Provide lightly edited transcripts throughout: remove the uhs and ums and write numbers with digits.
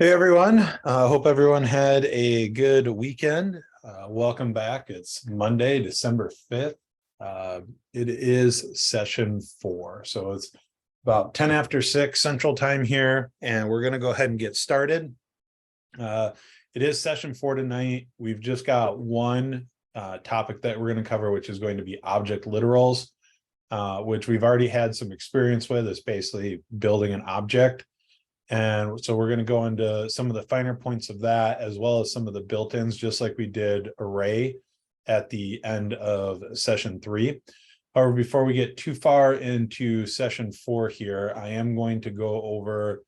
Hey everyone, hope everyone had a good weekend. Welcome back. It's Monday, December 5th. It is session 4. So it's about 10 after 6 Central Time here, and we're going to go ahead and get started. It is session 4 tonight. We've just got one topic that we're going to cover, which is going to be object literals, which we've already had some experience with. It's basically building an object. And so we're going to go into some of the finer points of that, as well as some of the built-ins, just like we did array at the end of session 3. However, before we get too far into session 4 here, I am going to go over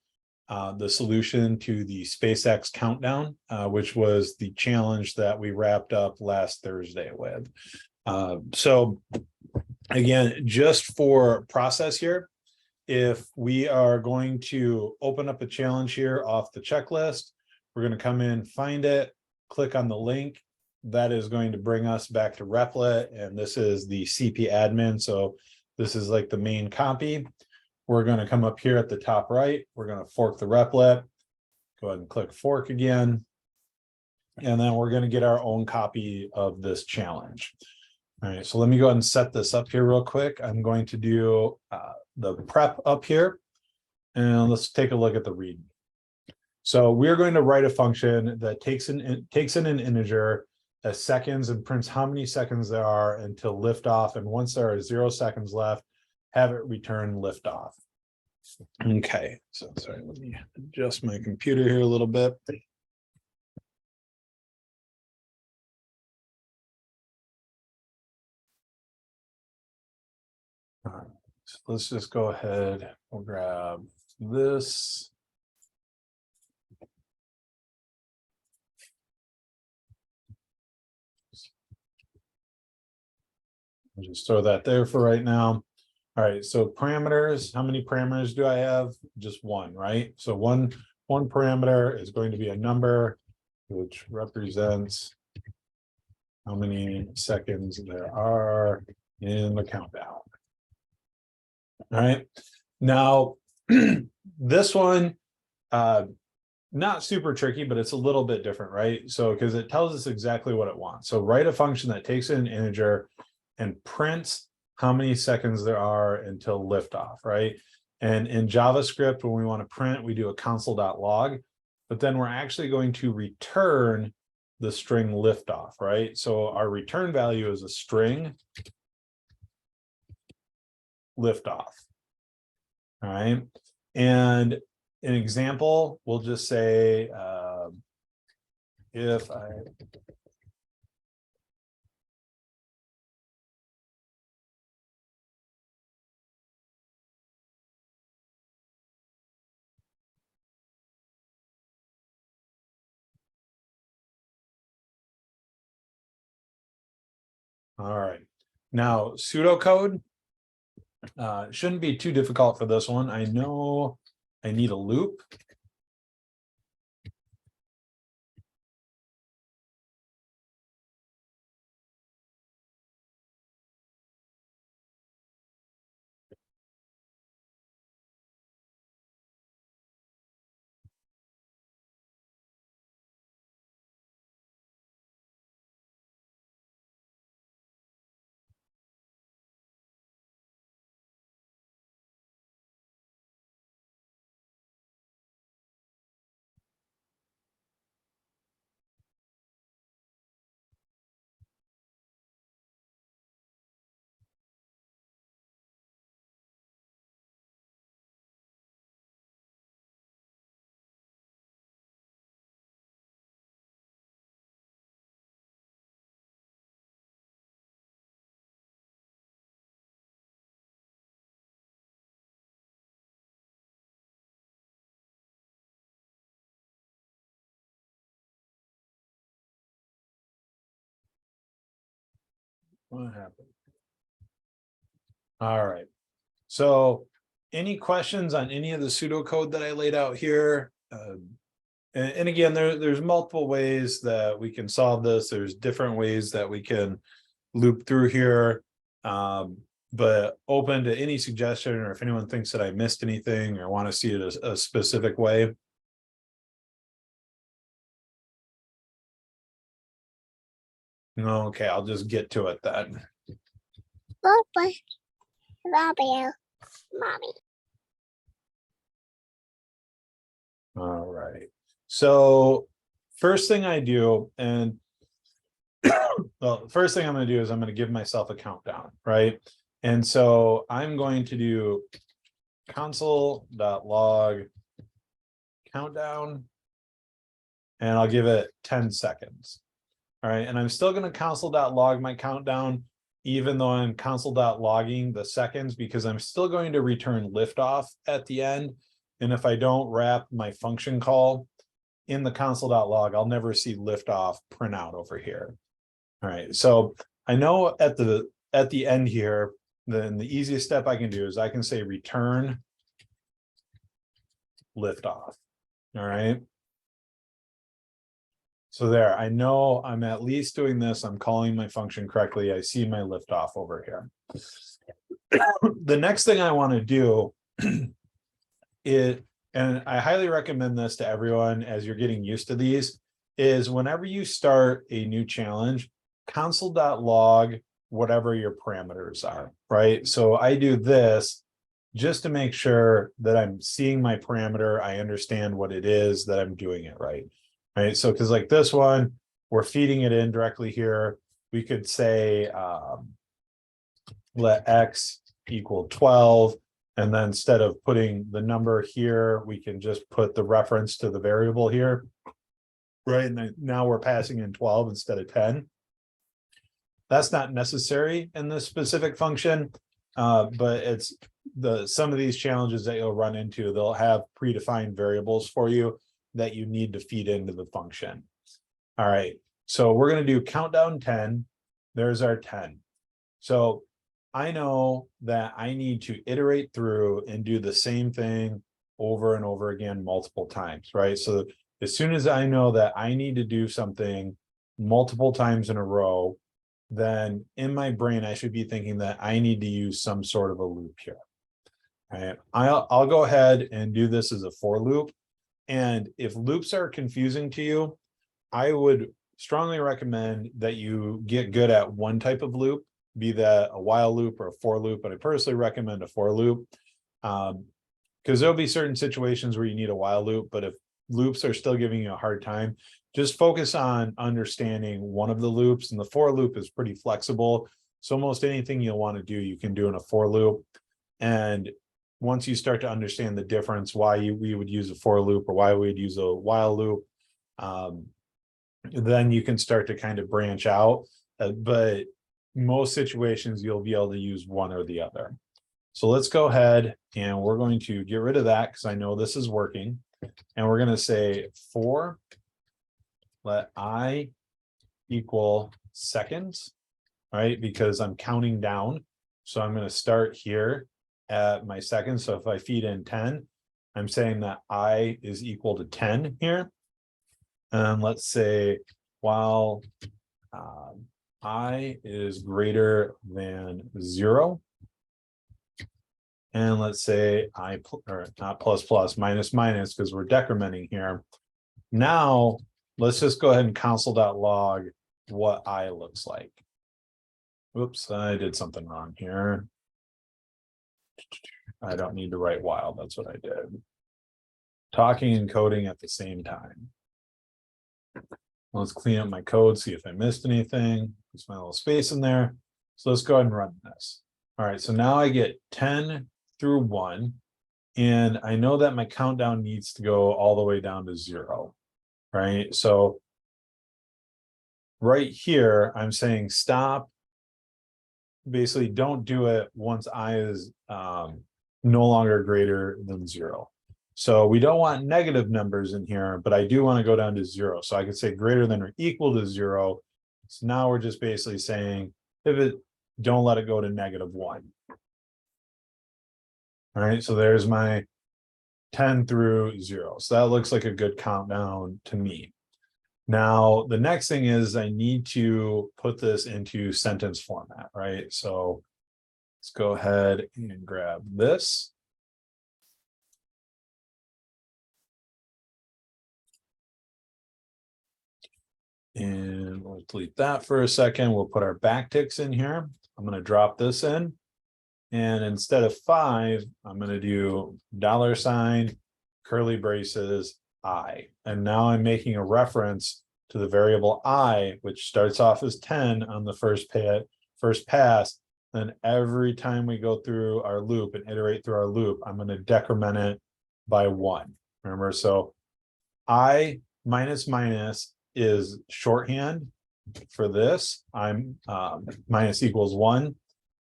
the solution to the SpaceX countdown, which was the challenge that we wrapped up last Thursday with. So again, just for process here, if we are going to open up a challenge here off the checklist, we're going to come in, find it, click on the link. That is going to bring us back to Replit, and this is the CP admin. So this is like the main copy. We're going to come up here at the top right. We're going to fork the Replit. Go ahead and click fork again. And then we're going to get our own copy of this challenge. All right, so let me go ahead and set this up here real quick. I'm going to do the prep up here, and let's take a look at the read. So we're going to write a function that takes in an integer as seconds and prints how many seconds there are until liftoff. And once there are 0 seconds left, have it return liftoff. Okay, so sorry, let me adjust my computer here a little bit. All right, so let's just go ahead. We'll grab this. I'll just throw that there for right now. All right, so parameters, how many parameters do I have? Just one, right? So one parameter is going to be a number which represents how many seconds there are in the countdown. All right, now this one, not super tricky, but it's a little bit different, right? So because it tells us exactly what it wants. So write a function that takes in an integer and prints how many seconds there are until liftoff, right? And in JavaScript, when we want to print, we do a console.log, but then we're actually going to return the string liftoff, right? So our return value is a string liftoff. All right. And an example, we'll just say if I all right, now pseudocode shouldn't be too difficult for this one. I know I need a loop. What happened? All right. So any questions on any of the pseudocode that I laid out here? And again, there's multiple ways that we can solve this. There's different ways that we can loop through here. But open to any suggestion, or if anyone thinks that I missed anything or want to see it a specific way. Okay, I'll just get to it then. Bye. Mommy. All right. So first thing I do, and well, first thing I'm going to do is I'm going to give myself a countdown, right? And so I'm going to do console.log countdown, and I'll give it 10 seconds. All right. And I'm still going to console.log my countdown, even though I'm console.logging the seconds, because I'm still going to return liftoff at the end. And if I don't wrap my function call in the console.log, I'll never see liftoff print out over here. All right. So I know at the end here, then the easiest step I can do is I can say return liftoff. All right. So there, I know I'm at least doing this. I'm calling my function correctly. I see my liftoff over here. The next thing I want to do and I highly recommend this to everyone as you're getting used to these, is whenever you start a new challenge, console.log whatever your parameters are, right? So I do this just to make sure that I'm seeing my parameter, I understand what it is, that I'm doing it right. Right. So because like this one, we're feeding it in directly here. We could say let x equal 12. And then instead of putting the number here, we can just put the reference to the variable here. Right. And then now we're passing in 12 instead of 10. That's not necessary in this specific function, but it's some of these challenges that you'll run into, they'll have predefined variables for you that you need to feed into the function. All right, so we're going to do countdown 10. There's our 10. So I know that I need to iterate through and do the same thing over and over again multiple times, right? So as soon as I know that I need to do something multiple times in a row, then in my brain, I should be thinking that I need to use some sort of a loop here. All right, I'll go ahead and do this as a for loop. And if loops are confusing to you, I would strongly recommend that you get good at one type of loop, be that a while loop or a for loop, but I personally recommend a for loop. Because there'll be certain situations where you need a while loop, but if loops are still giving you a hard time, just focus on understanding one of the loops, and the for loop is pretty flexible. So almost anything you'll want to do, you can do in a for loop. And once you start to understand the difference, why we would use a for loop or why we'd use a while loop, then you can start to kind of branch out. But most situations, you'll be able to use one or the other. So let's go ahead and we're going to get rid of that because I know this is working. And we're going to say for let I equal seconds, right? Because I'm counting down. So I'm going to start here at my seconds. So if I feed in 10, I'm saying that I is equal to 10 here. And let's say while I is greater than 0. And let's say or not plus minus because we're decrementing here. Now let's just go ahead and console.log what I looks like. Oops, I did something wrong here. I don't need to write while, that's what I did. Talking and coding at the same time. Let's clean up my code, see if I missed anything. There's my little space in there. So let's go ahead and run this. All right, so now I get 10 through 1. And I know that my countdown needs to go all the way down to 0, right? So right here, I'm saying stop. Basically, don't do it once I is no longer greater than 0. So we don't want negative numbers in here, but I do want to go down to 0. So I could say greater than or equal to 0. So now we're just basically saying if it don't let it go to -1. All right, so there's my 10 through 0. So that looks like a good countdown to me. Now, the next thing is I need to put this into sentence format, right? So let's go ahead and grab this. And we'll delete that for a second. We'll put our backticks in here. I'm going to drop this in. And instead of 5, I'm going to do $, curly braces, I. And now I'm making a reference to the variable I, which starts off as 10 on the first pass. Then every time we go through our loop and iterate through our loop, I'm going to decrement it by 1. Remember, so I minus minus is shorthand for this. I'm minus equals 1.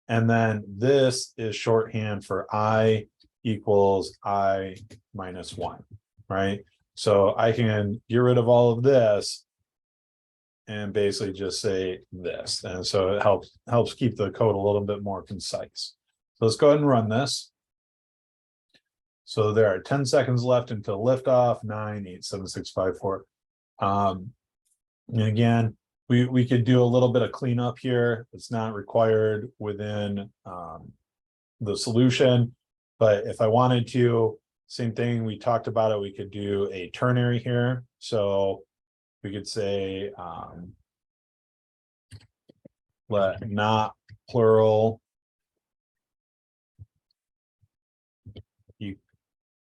And then this is shorthand for I equals I minus 1, right? So I can get rid of all of this and basically just say this. And so it helps keep the code a little bit more concise. So let's go ahead and run this. So there are 10 seconds left until liftoff, 9, 8, 7, 6, 5, 4. And again, we could do a little bit of cleanup here. It's not required within the solution, but if I wanted to, same thing, we talked about it, we could do a ternary here. So we could say let not plural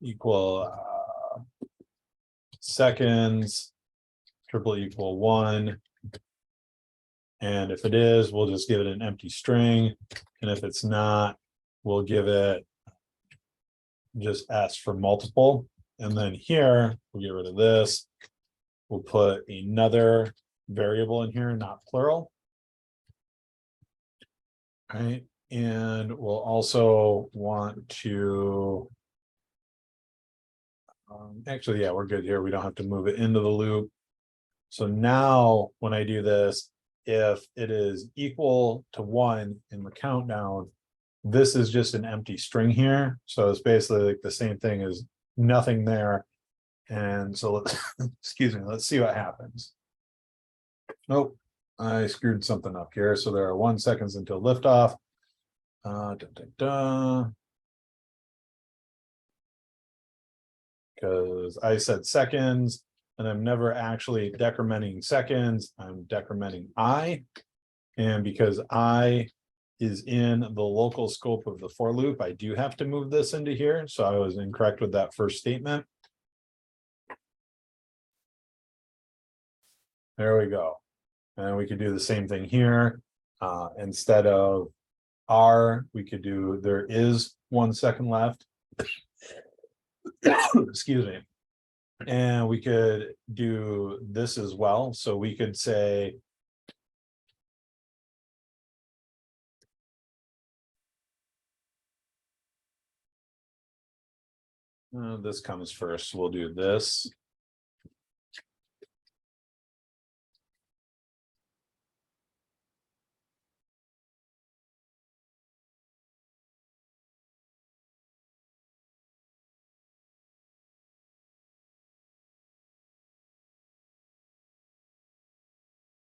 equal seconds, triple equal 1. And if it is, we'll just give it an empty string. And if it's not, we'll give it just S for multiple. And then here, we'll get rid of this. We'll put another variable in here, not plural. All right. And we'll also want to, actually, yeah, we're good here. We don't have to move it into the loop. So now when I do this, if it is equal to 1 in the countdown, this is just an empty string here. So it's basically like the same thing as nothing there. And so let's, excuse me, let's see what happens. Nope, I screwed something up here. So there are 1 seconds until liftoff. Because I said seconds, and I'm never actually decrementing seconds, I'm decrementing I. And because I is in the local scope of the for loop, I do have to move this into here. So I was incorrect with that first statement. There we go. And we could do the same thing here. Instead of R, we could do there is 1 second left. Excuse me. And we could do this as well. So we could say this comes first. We'll do this.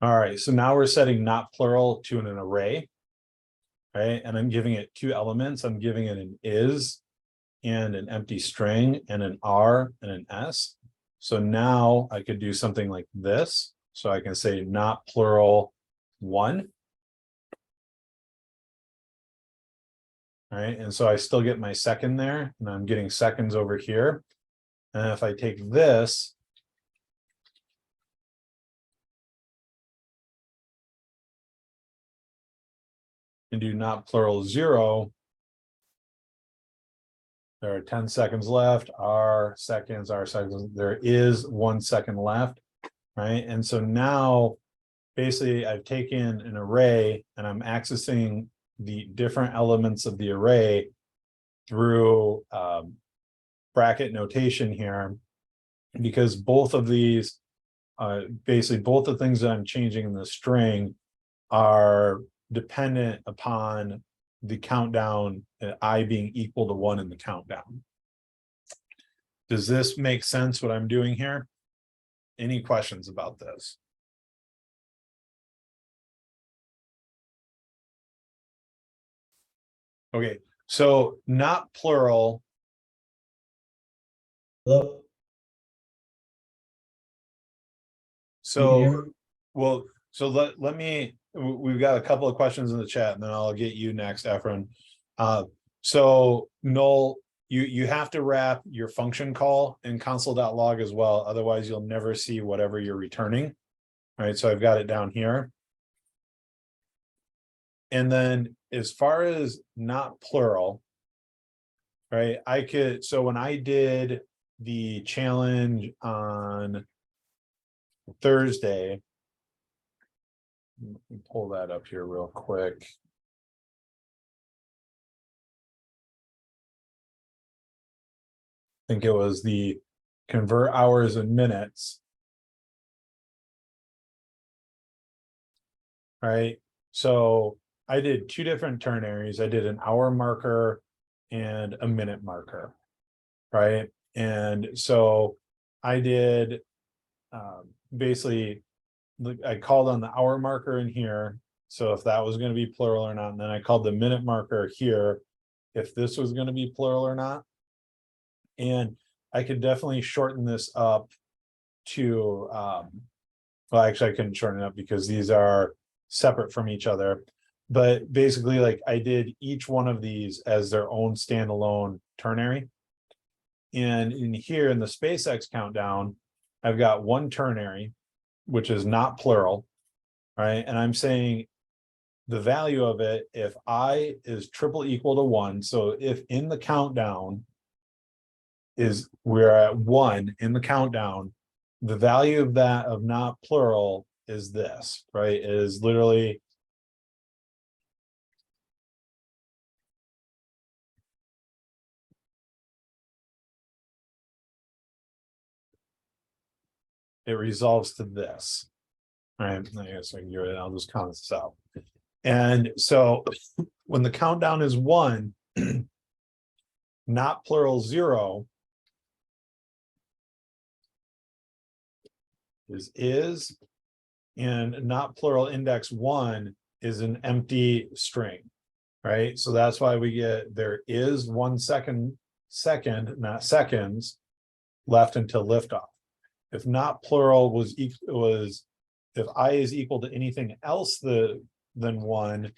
All right, so now we're setting not plural to an array, right? And I'm giving it 2 elements. I'm giving it an is and an empty string and an R and an S. So now I could do something like this. So I can say not plural 1. All right, and so I still get my second there, and I'm getting seconds over here. And if I take this, and do not plural 0, there are 10 seconds left, R seconds, there is 1 second left, right? And so now basically I've taken an array and I'm accessing the different elements of the array through bracket notation here, because both of these, basically both the things that I'm changing in the string are dependent upon the countdown, I being equal to 1 in the countdown. Does this make sense what I'm doing here? Any questions about this? Okay, so not plural. Hello? So Well, so let me, we've got a couple of questions in the chat and then I'll get you next, Efren. So Noel, you have to wrap your function call in console.log as well. Otherwise you'll never see whatever you're returning. All right, so I've got it down here. And then as far as not plural, right, so when I did the challenge on Thursday, let me pull that up here real quick. I think it was the convert hours and minutes. Right. So I did two different ternaries. I did an hour marker and a minute marker. Right. And so I did basically, I called on the hour marker in here. So if that was going to be plural or not, and then I called the minute marker here, if this was going to be plural or not. And I could definitely shorten this up to, well, actually I couldn't shorten it up because these are separate from each other. But basically, like I did each one of these as their own standalone ternary. And in here in the SpaceX countdown, I've got one ternary, which is not plural, right? And I'm saying the value of it, if I is triple equal to 1, so if in the countdown is we're at 1 in the countdown, the value of that of not plural is this, right? It is literally it resolves to this, right? I guess I can do it. I'll just count this out. And so when the countdown is 1, not plural 0 is, and not plural index 1 is an empty string, right? So that's why we get there is 1 second, not seconds, left until liftoff. If not plural was if I is equal to anything else than 1,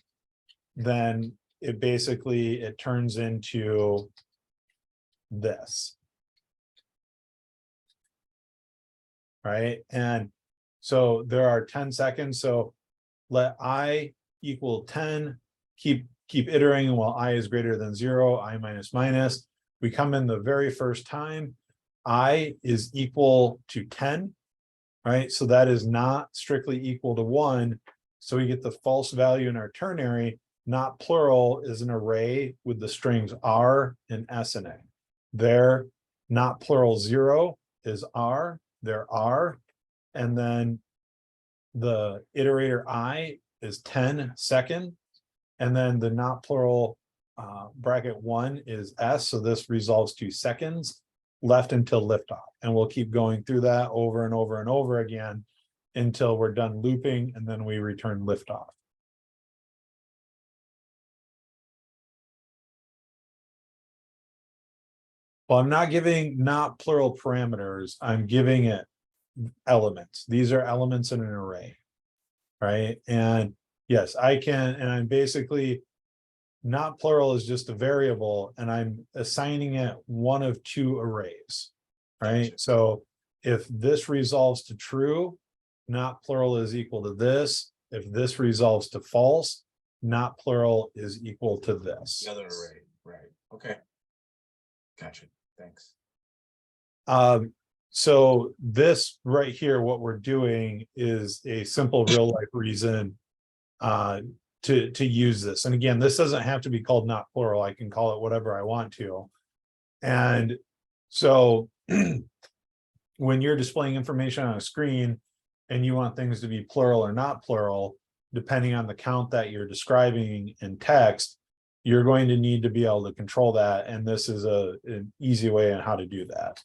then it basically it turns into this, right? And so there are 10 seconds. So let I equal 10, keep iterating while I is greater than 0, I minus minus. We come in the very first time, I is equal to 10, right? So that is not strictly equal to 1. So we get the false value in our ternary. Not plural is an array with the strings R and S in it. There, not plural 0 is R, there R, and then the iterator I is 10 seconds, and then the not plural bracket 1 is S, so this resolves to seconds left until liftoff. And we'll keep going through that over and over and over again until we're done looping, and then we return liftoff. Well, I'm not giving not plural parameters, I'm giving it elements. These are elements in an array, right? And yes, I can, and I'm basically, not plural is just a variable, and I'm assigning it one of 2 arrays, right? Gotcha. So if this resolves to true, not plural is equal to this. If this resolves to false, not plural is equal to this. Another array, right? Okay, gotcha. Thanks. So this right here, what we're doing is a simple real life reason to use this. And again, this doesn't have to be called not plural. I can call it whatever I want to. And so when you're displaying information on a screen and you want things to be plural or not plural, depending on the count that you're describing in text, you're going to need to be able to control that. And this is an easy way on how to do that.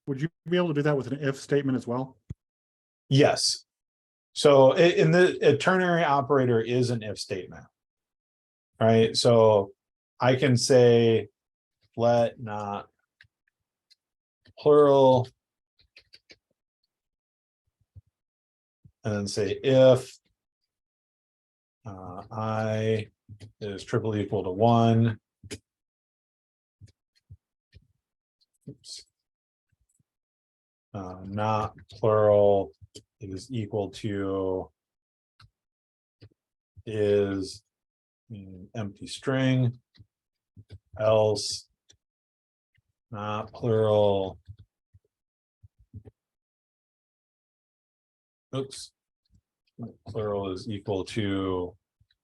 Would you be able to do that with an if statement as well? Yes. So in a ternary operator is an if statement, right? So I can say let not plural and then say if I is triple equal to 1. Oops. Not plural is equal to is empty string, else not plural. Oops. Plural is equal to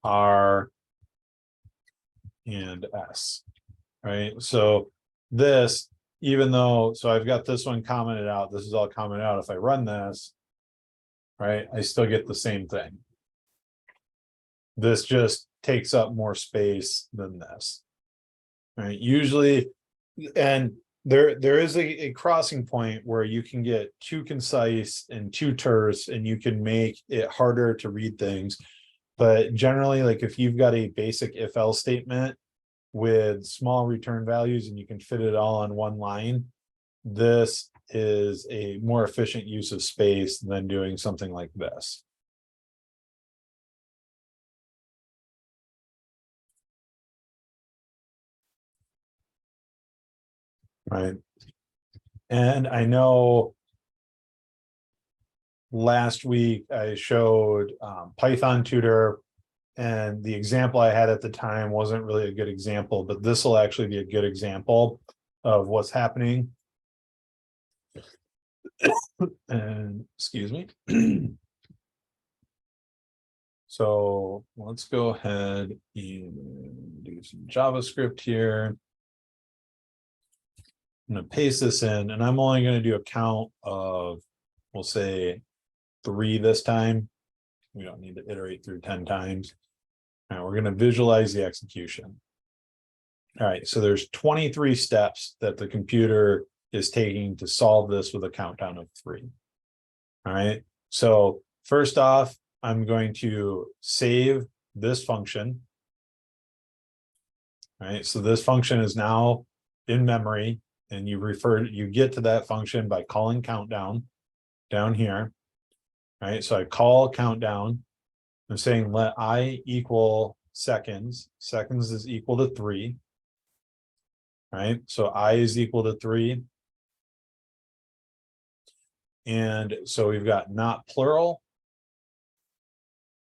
R and S, right? So this, even though, so I've got this one commented out, this is all commented out. If I run this, right, I still get the same thing. This just takes up more space than this, right? Usually, and there is a crossing point where you can get too concise and too terse, and you can make it harder to read things. But generally, like if you've got a basic if else statement with small return values and you can fit it all on one line, this is a more efficient use of space than doing something like this. Right. And I know last week I showed Python tutor, and the example I had at the time wasn't really a good example, but this will actually be a good example of what's happening. And excuse me. So let's go ahead and do some JavaScript here. I'm going to paste this in, and I'm only going to do a count of, we'll say 3 this time. We don't need to iterate through 10 times. Now we're going to visualize the execution. All right, so there's 23 steps that the computer is taking to solve this with a countdown of 3. All right, so first off, I'm going to save this function. All right, so this function is now in memory, and you get to that function by calling countdown down here. All right, so I call countdown. I'm saying let I equal seconds. Seconds is equal to 3. Right, so I is equal to 3. And so we've got not plural.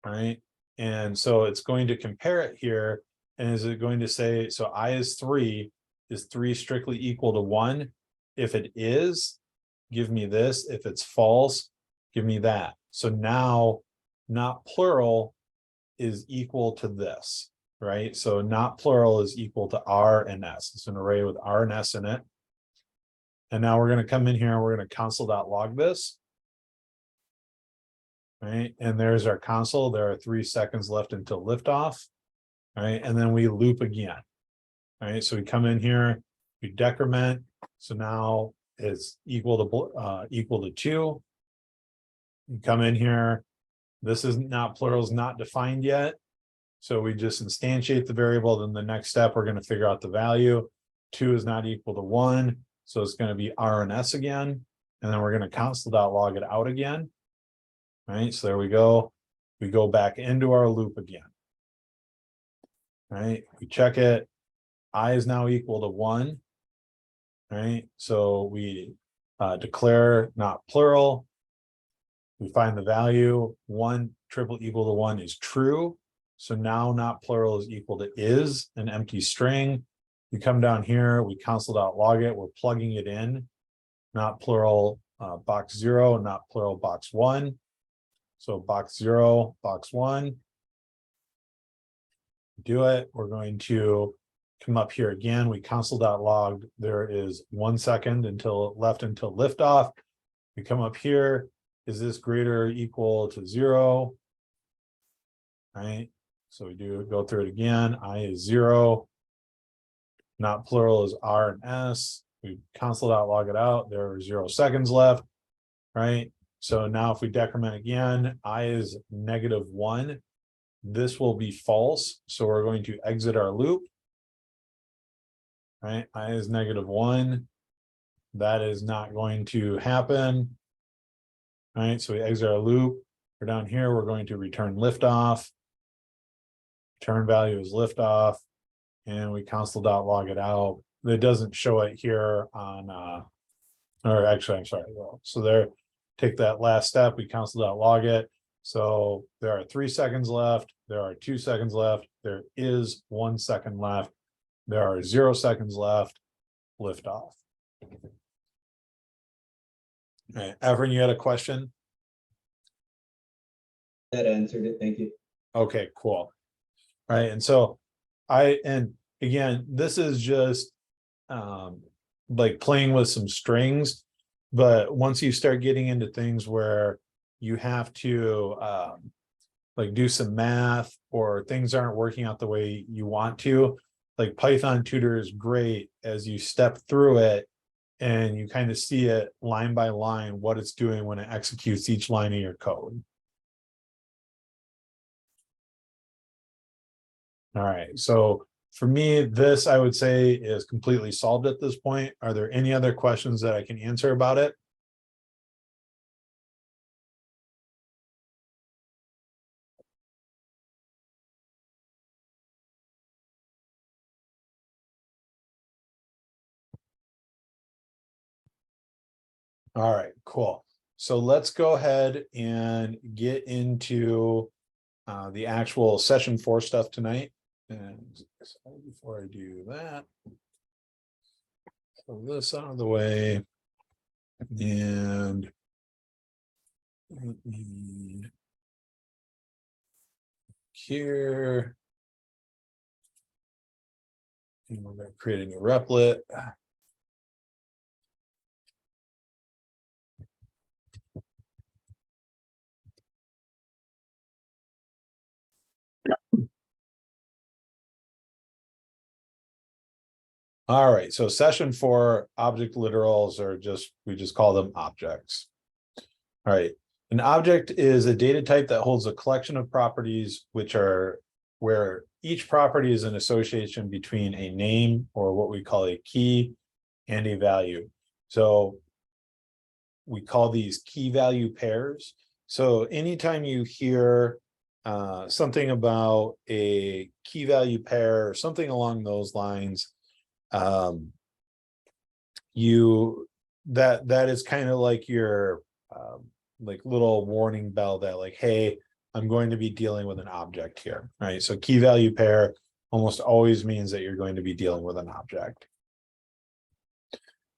Right, and so it's going to compare it here. And is it going to say, so I is 3 strictly equal to 1? If it is, give me this. If it's false, give me that. So now not plural is equal to this, right? So not plural is equal to R and S. It's an array with R and S in it. And now we're going to come in here and we're going to console.log this. Right, and there's our console. There are 3 seconds left until liftoff. Right, and then we loop again. All right, so we come in here, we decrement. So now it's equal to 2. You come in here. This is not plural, is not defined yet. So we just instantiate the variable. Then the next step, we're going to figure out the value. 2 is not equal to 1. So it's going to be R and S again. And then we're going to console.log it out again. Right, so there we go. We go back into our loop again. Right, we check it. I is now equal to 1. Right, so we declare not plural. We find the value. 1 triple equal to 1 is true. So now not plural is equal to is an empty string. We come down here, we console.log it, we're plugging it in. Not plural box 0, not plural box 1. So box 0, box 1. Do it. We're going to come up here again. We console.log. There is 1 second until liftoff. We come up here. Is this greater or equal to 0? Right. So we go through it again. I is 0. Not plural is R and S. We console.log it out. There are 0 seconds left. Right. So now if we decrement again, I is -1. This will be false. So we're going to exit our loop. Right. I is -1. That is not going to happen. All right. So we exit our loop. For down here, we're going to return liftoff. Return value is liftoff, and we console.log it out. It doesn't show it here on, or actually, I'm sorry. Well, so there, take that last step, we console.log it. So there are 3 seconds left. There are 2 seconds left. There is 1 second left. There are 0 seconds left. Liftoff. All right, Everin, you had a question? That answered it, thank you. Okay, cool. Right, and so and again, this is just like playing with some strings, but once you start getting into things where you have to like do some math or things aren't working out the way you want to, like Python Tutor is great as you step through it and you kind of see it line by line what it's doing when it executes each line of your code. All right, so for me, this I would say is completely solved at this point. Are there any other questions that I can answer about it? All right, cool. So let's go ahead and get into the actual session 4 stuff tonight. And so before I do that, throw this out of the way. And let me here. And we're going to create a new replit. All right, so session 4 object literals are we just call them objects. All right, an object is a data type that holds a collection of properties which are where each property is an association between a name or what we call a key and a value. So we call these key value pairs. So anytime you hear something about a key value pair or something along those lines, that is kind of like your like little warning bell that like, hey, I'm going to be dealing with an object here, right? So key value pair almost always means that you're going to be dealing with an object.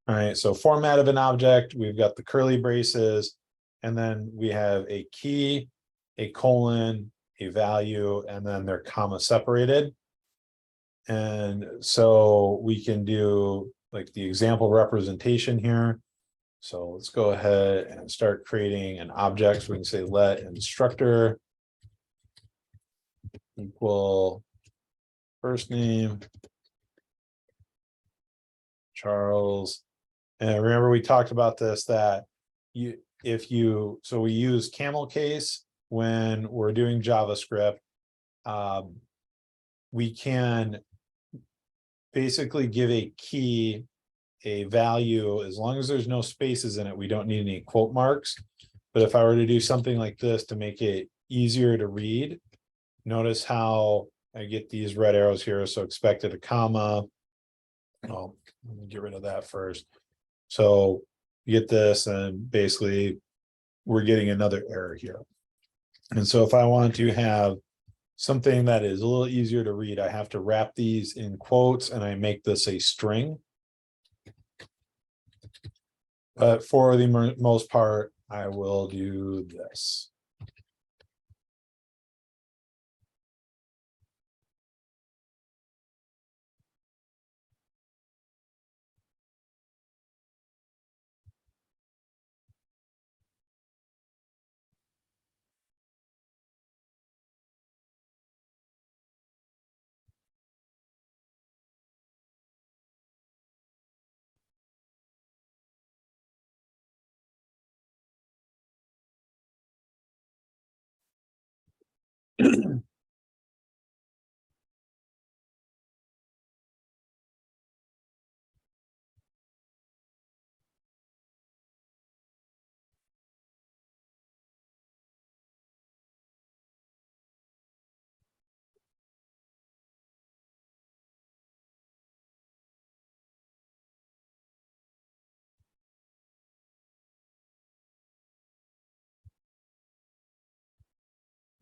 All right, so format of an object, we've got the curly braces, and then we have a key, a colon, a value, and then they're comma separated. And so we can do like the example representation here. So let's go ahead and start creating an object. So we can say let instructor equal first name, Charles. And remember we talked about this, that so we use camel case when we're doing JavaScript. We can basically give a key a value as long as there's no spaces in it. We don't need any quote marks. But if I were to do something like this to make it easier to read, notice how I get these red arrows here. So expected a comma. Oh, let me get rid of that first. So you get this, and basically we're getting another error here. And so if I want to have something that is a little easier to read, I have to wrap these in quotes and I make this a string. But for the most part, I will do this.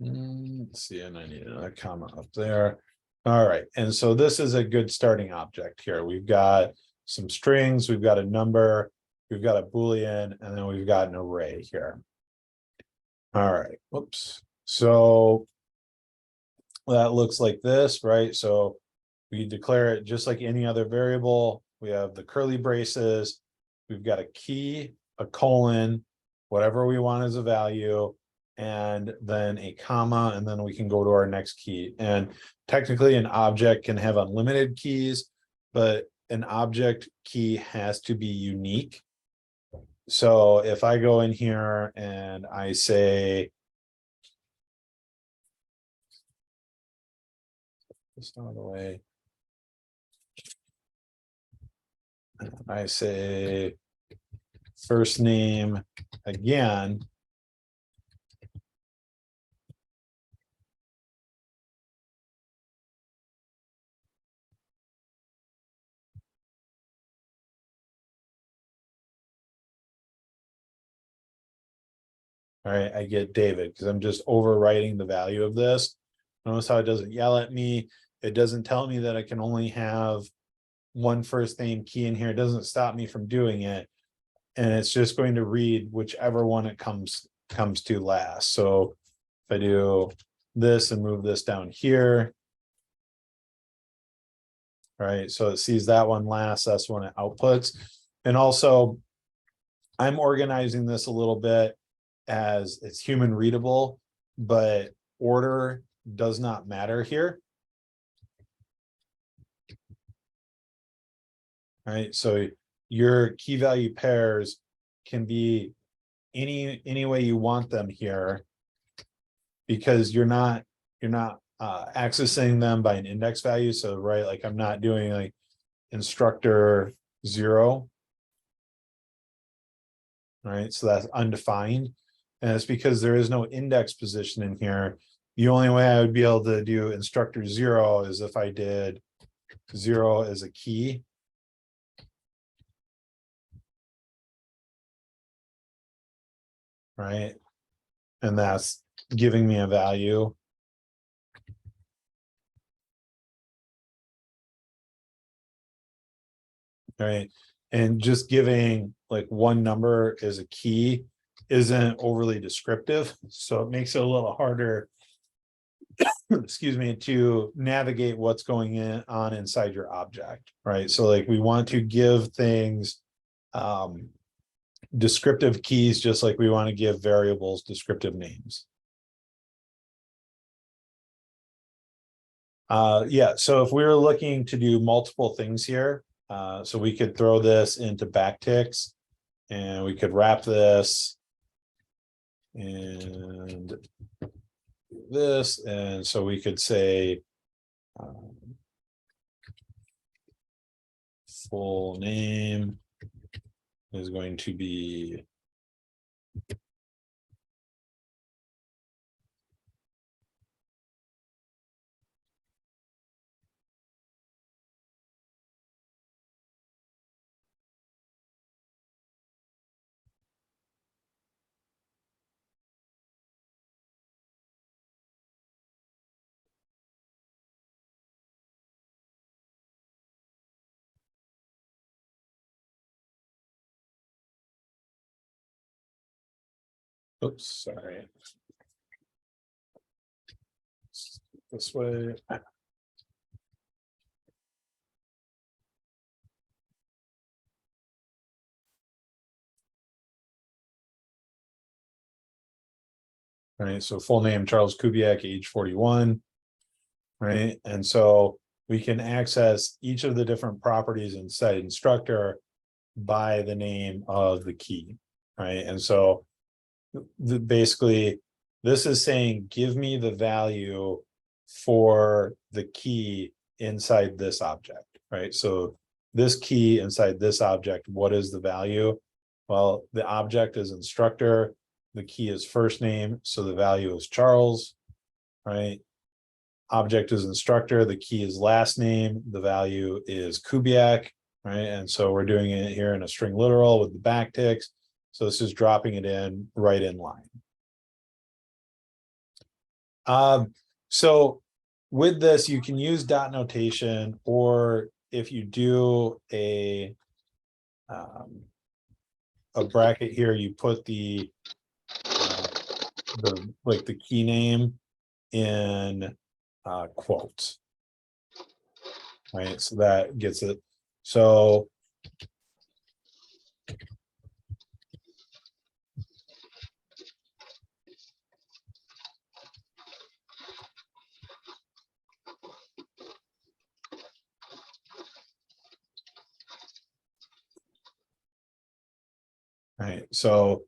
Let's see, and I need a comma up there. All right, and so this is a good starting object here. We've got some strings, we've got a number, we've got a Boolean, and then we've got an array here. All right, whoops. So that looks like this, right? So we declare it just like any other variable. We have the curly braces. We've got a key, a colon, whatever we want as a value, and then a comma, and then we can go to our next key. And technically an object can have unlimited keys, but an object key has to be unique. So if I go in here and I say, this out of the way. I say first name again. All right, I get David because I'm just overwriting the value of this. Notice how it doesn't yell at me. It doesn't tell me that I can only have one first name key in here. It doesn't stop me from doing it. And it's just going to read whichever one it comes to last. So if I do this and move this down here, right? So it sees that one last, that's when it outputs. And also I'm organizing this a little bit as it's human readable, but order does not matter here. Right, so your key value pairs can be any way you want them here, because you're not accessing them by an index value. So right, like I'm not doing like instructor 0. Right, so that's undefined, and it's because there is no index position in here. The only way I would be able to do instructor 0 is if I did 0 as a key. Right, and that's giving me a value. Right, and just giving like one number as a key isn't overly descriptive, so it makes it a little harder excuse me, to navigate what's going on inside your object. Right, so like we want to give things descriptive keys, just like we want to give variables descriptive names. Yeah, so if we were looking to do multiple things here, so we could throw this into backticks, and we could wrap this and this, and so we could say full name is going to be oops, sorry. This way. Right, so full name Charles Kubiak, age 41. Right, and so we can access each of the different properties inside instructor by the name of the key. Right, and so basically this is saying give me the value for the key inside this object. Right, so this key inside this object, what is the value? Well, the object is instructor, the key is first name, so the value is Charles. Right, object is instructor, the key is last name, the value is Kubiak. Right, and so we're doing it here in a string literal with the backticks. So this is dropping it in right in line. So with this, you can use dot notation, or if you do a bracket here, you put the like the key name in quotes. Right, so that gets it. So right, so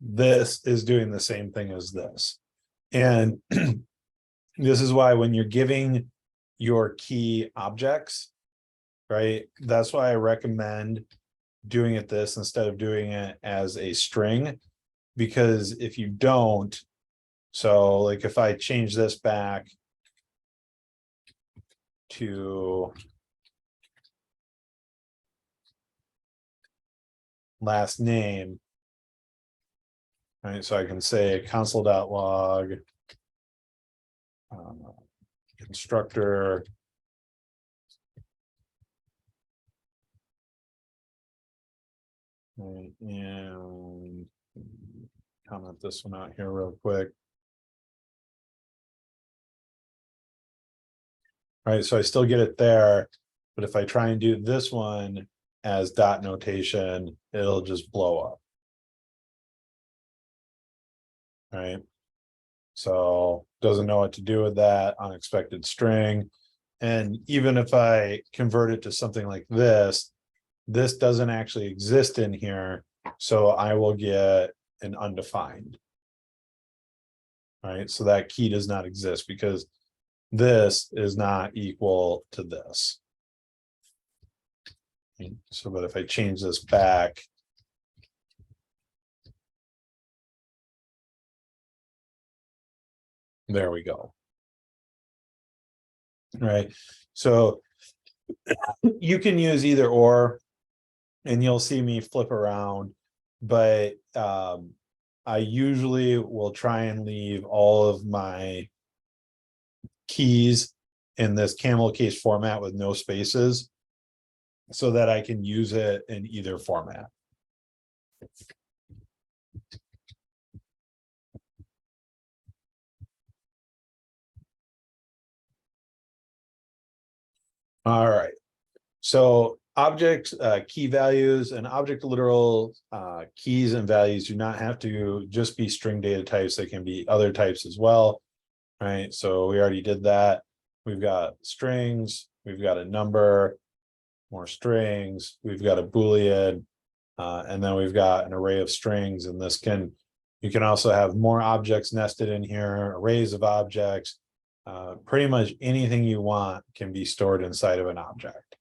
this is doing the same thing as this. And this is why when you're giving your key objects, right, that's why I recommend doing it this instead of doing it as a string. Because if you don't, so like if I change this back to last name, right, so I can say console.log constructor right, and comment this one out here real quick. Right, so I still get it there, but if I try and do this one as dot notation, it'll just blow up. Right, so doesn't know what to do with that unexpected string. And even if I convert it to something like this doesn't actually exist in here, so I will get an undefined. Right, so that key does not exist because this is not equal to this. So, but if I change this back, there we go. Right, so you can use either or, and you'll see me flip around, but I usually will try and leave all of my keys in this camel case format with no spaces so that I can use it in either format. All right, so objects, key values, and object literal keys and values do not have to just be string data types. They can be other types as well. Right, so we already did that. We've got strings, we've got a number, more strings, we've got a Boolean, and then we've got an array of strings. And this can, you can also have more objects nested in here, arrays of objects. Pretty much anything you want can be stored inside of an object.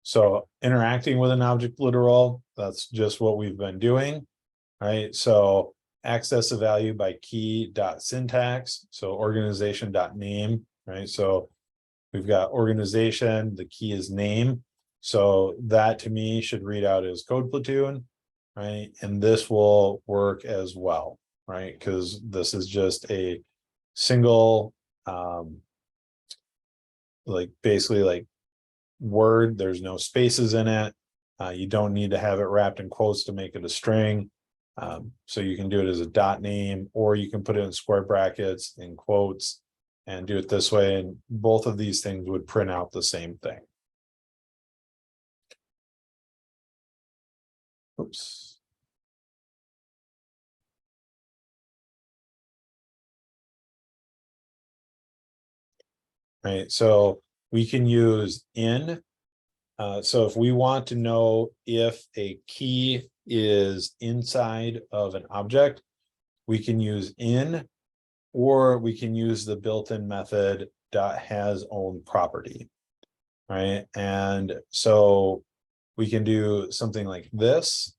So interacting with an object literal, that's just what we've been doing, right? So access a value by key dot syntax, so organization dot name, right? So we've got organization, the key is name. So that to me should read out as code platoon, right? And this will work as well, right? Because this is just a single, like basically like word, there's no spaces in it. You don't need to have it wrapped in quotes to make it a string. So you can do it as a dot name, or you can put it in square brackets in quotes and do it this way. And both of these things would print out the same thing. Oops. Right, so we can use in. So if we want to know if a key is inside of an object, we can use in, or we can use the built-in method dot has own property. Right, and so we can do something like this.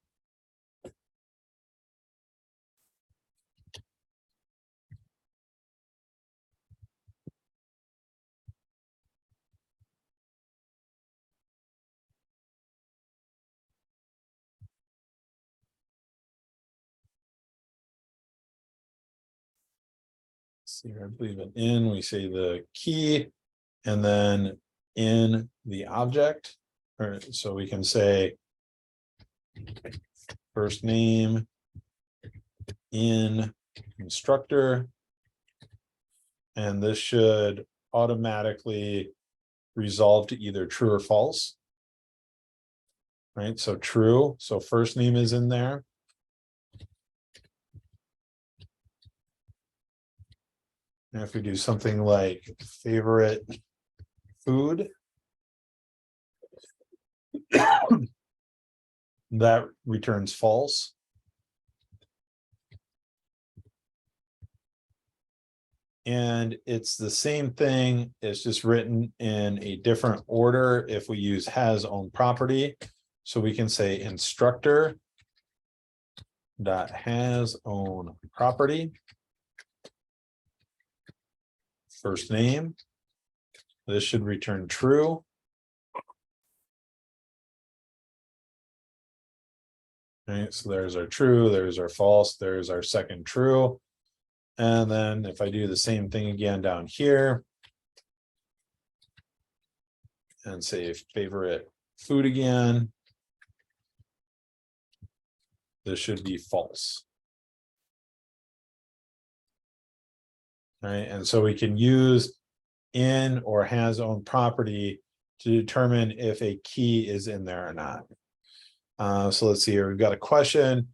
see here, I believe we say the key, and then in the object, or so we can say first name in instructor, and this should automatically resolve to either true or false. Right, so true, so first name is in there. And if we do something like favorite food, that returns false. And it's the same thing, it's just written in a different order if we use has own property. So we can say instructor dot has own property. First name. This should return true. Right, so there's our true, there's our false, there's our second true. And then if I do the same thing again down here and say favorite food again, this should be false. Right, and so we can use in or has owned property to determine if a key is in there or not. So let's see here, we've got a question.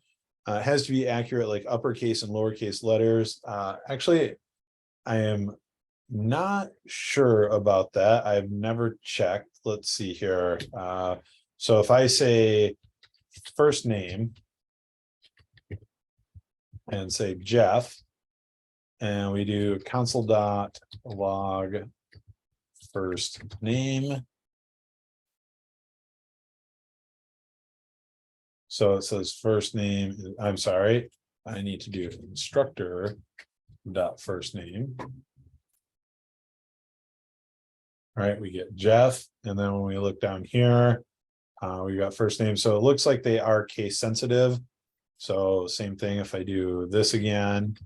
It has to be accurate, like uppercase and lowercase letters. Actually, I am not sure about that. I've never checked. Let's see here. So if I say first name and say Jeff, and we do console.log first name. So it says first name, I'm sorry, I need to do instructor dot first name. All right, we get Jeff, and then when we look down here, we got first name. So it looks like they are case sensitive. So same thing if I do this again.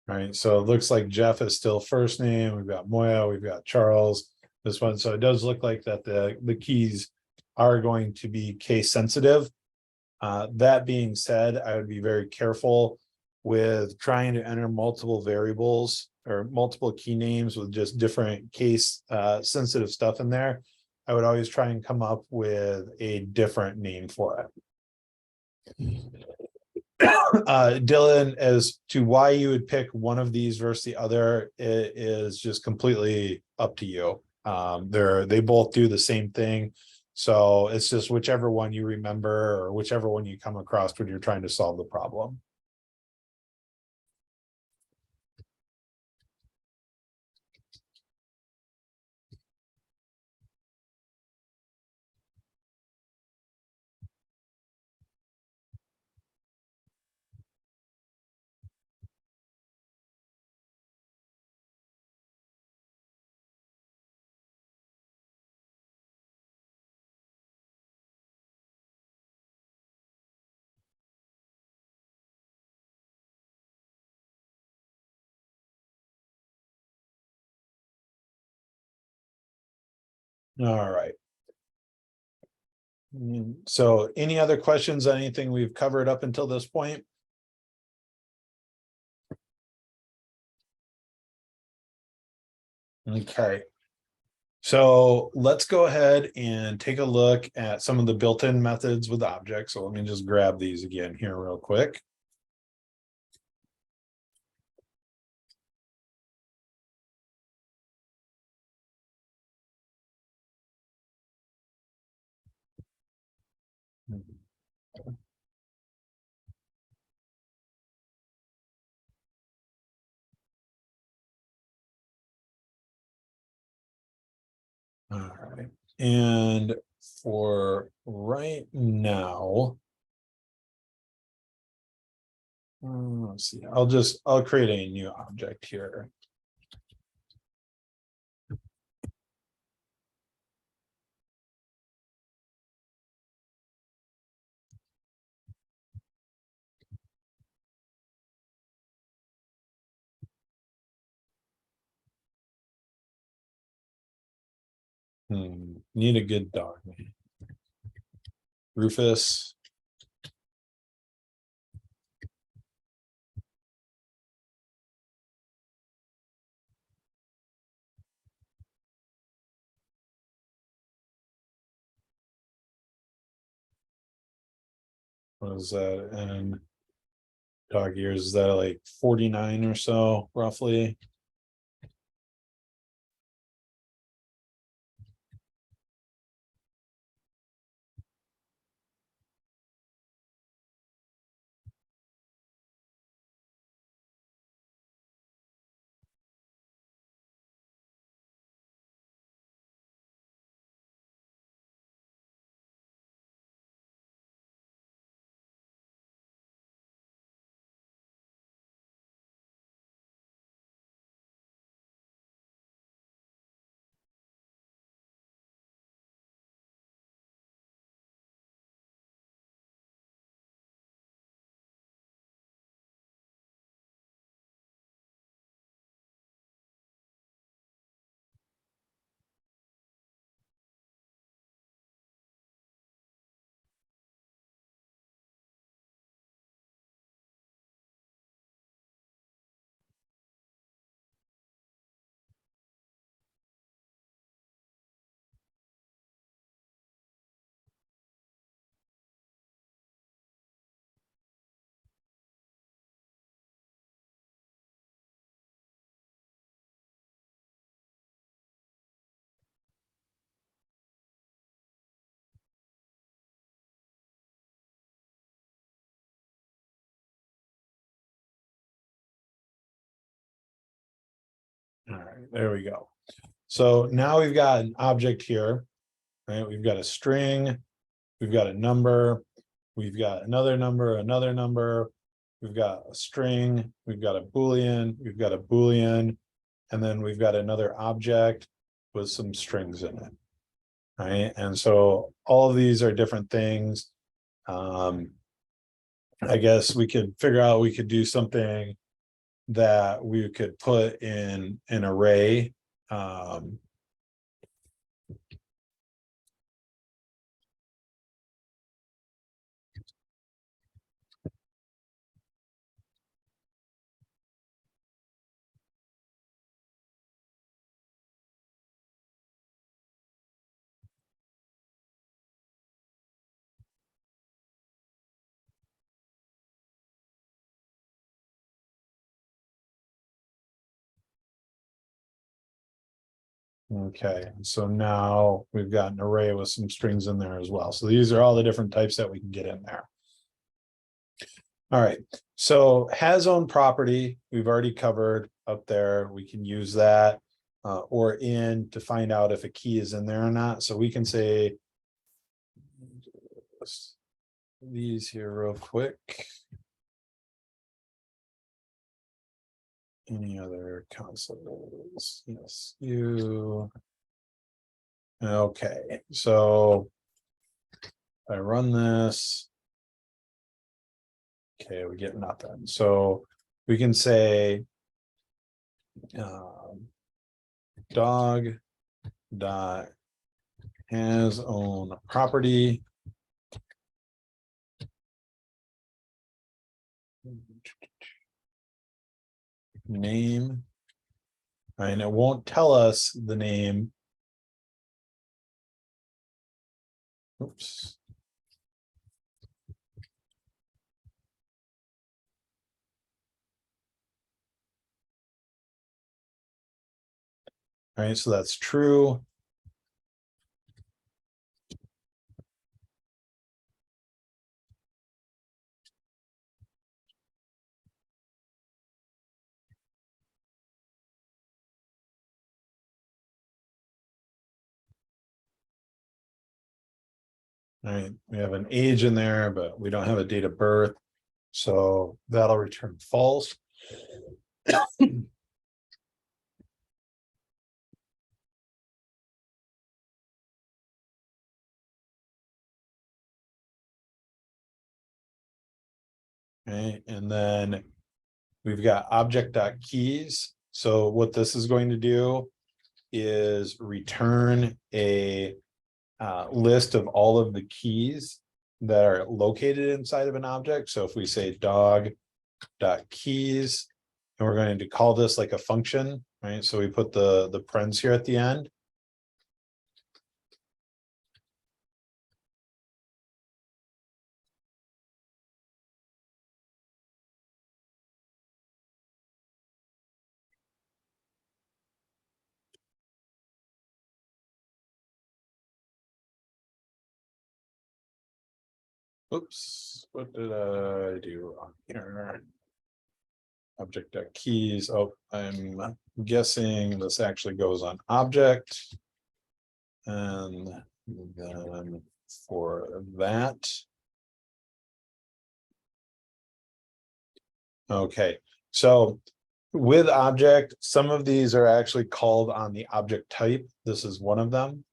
Right, so it looks like Jeff is still first name. We've got Moya, we've got Charles, this one. So it does look like that the keys are going to be case sensitive. That being said, I would be very careful with trying to enter multiple variables or multiple key names with just different case sensitive stuff in there. I would always try and come up with a different name for it. Dylan, as to why you would pick one of these versus the other, it is just completely up to you. They both do the same thing. So it's just whichever one you remember or whichever one you come across when you're trying to solve the problem. All right. So any other questions on anything we've covered up until this point? Okay. So let's go ahead and take a look at some of the built-in methods with objects. So let me just grab these again here real quick. All right, and for right now. Let's see, I'll create a new object here. Need a good dog name. Rufus. What is that? And dog years, is that like 49 or so, roughly? All right, there we go. So now we've got an object here, right? We've got a string, we've got a number, we've got another number, we've got a string, we've got a Boolean, and then we've got another object with some strings in it. Right, and so all of these are different things. I guess we could figure out, we could do something that we could put in an array. Okay, so now we've got an array with some strings in there as well. So these are all the different types that we can get in there. All right, so has own property, we've already covered up there. We can use that or in to find out if a key is in there or not. So we can say these here real quick. Any other consoles? Yes, you. Okay, so I run this. Okay, we get nothing. So we can say dog dot has own property. Name. And it won't tell us the name. Oops. All right, so that's true. All right, we have an age in there, but we don't have a date of birth. So that'll return false. Okay, and then we've got object.keys. So what this is going to do is return a list of all of the keys that are located inside of an object. So if we say dog.keys, and we're going to call this like a function, right? So we put the parens here at the end. Oops, what did I do wrong here? Object.keys. Oh, I'm guessing this actually goes on object. And then for that. Okay, so with object, some of these are actually called on the object type. This is one of them.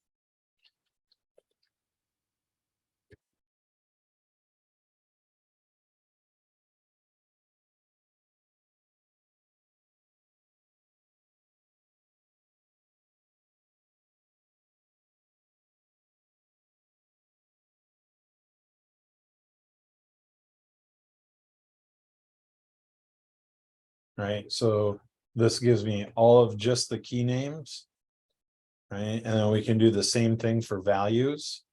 Right, so this gives me all of just the key names. Right, and then we can do the same thing for values.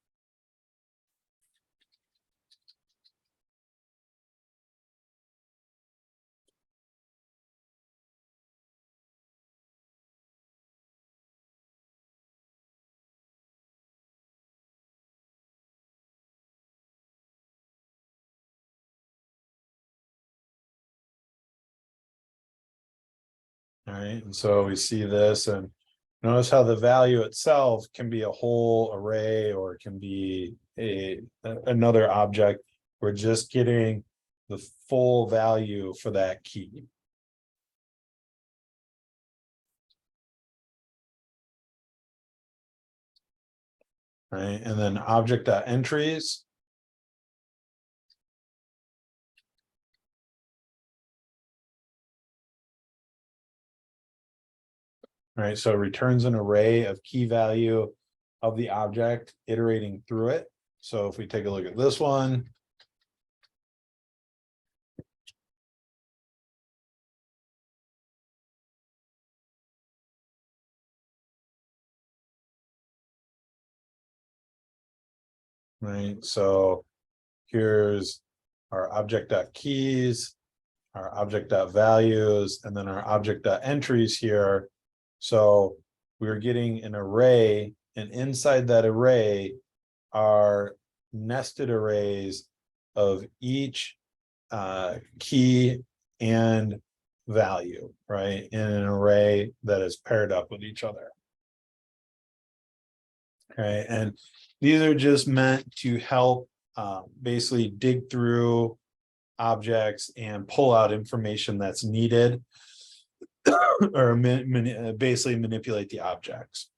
All right, and so we see this, and notice how the value itself can be a whole array, or it can be another object. We're just getting the full value for that key. Right, and then object.entries. Right, so it returns an array of key value of the object, iterating through it. So if we take a look at this one. Right, so here's our object.keys, our object.values, and then our object.entries here. So we're getting an array, and inside that array are nested arrays of each key and value, right, in an array that is paired up with each other. Okay, and these are just meant to help basically dig through objects and pull out information that's needed, or basically manipulate the objects.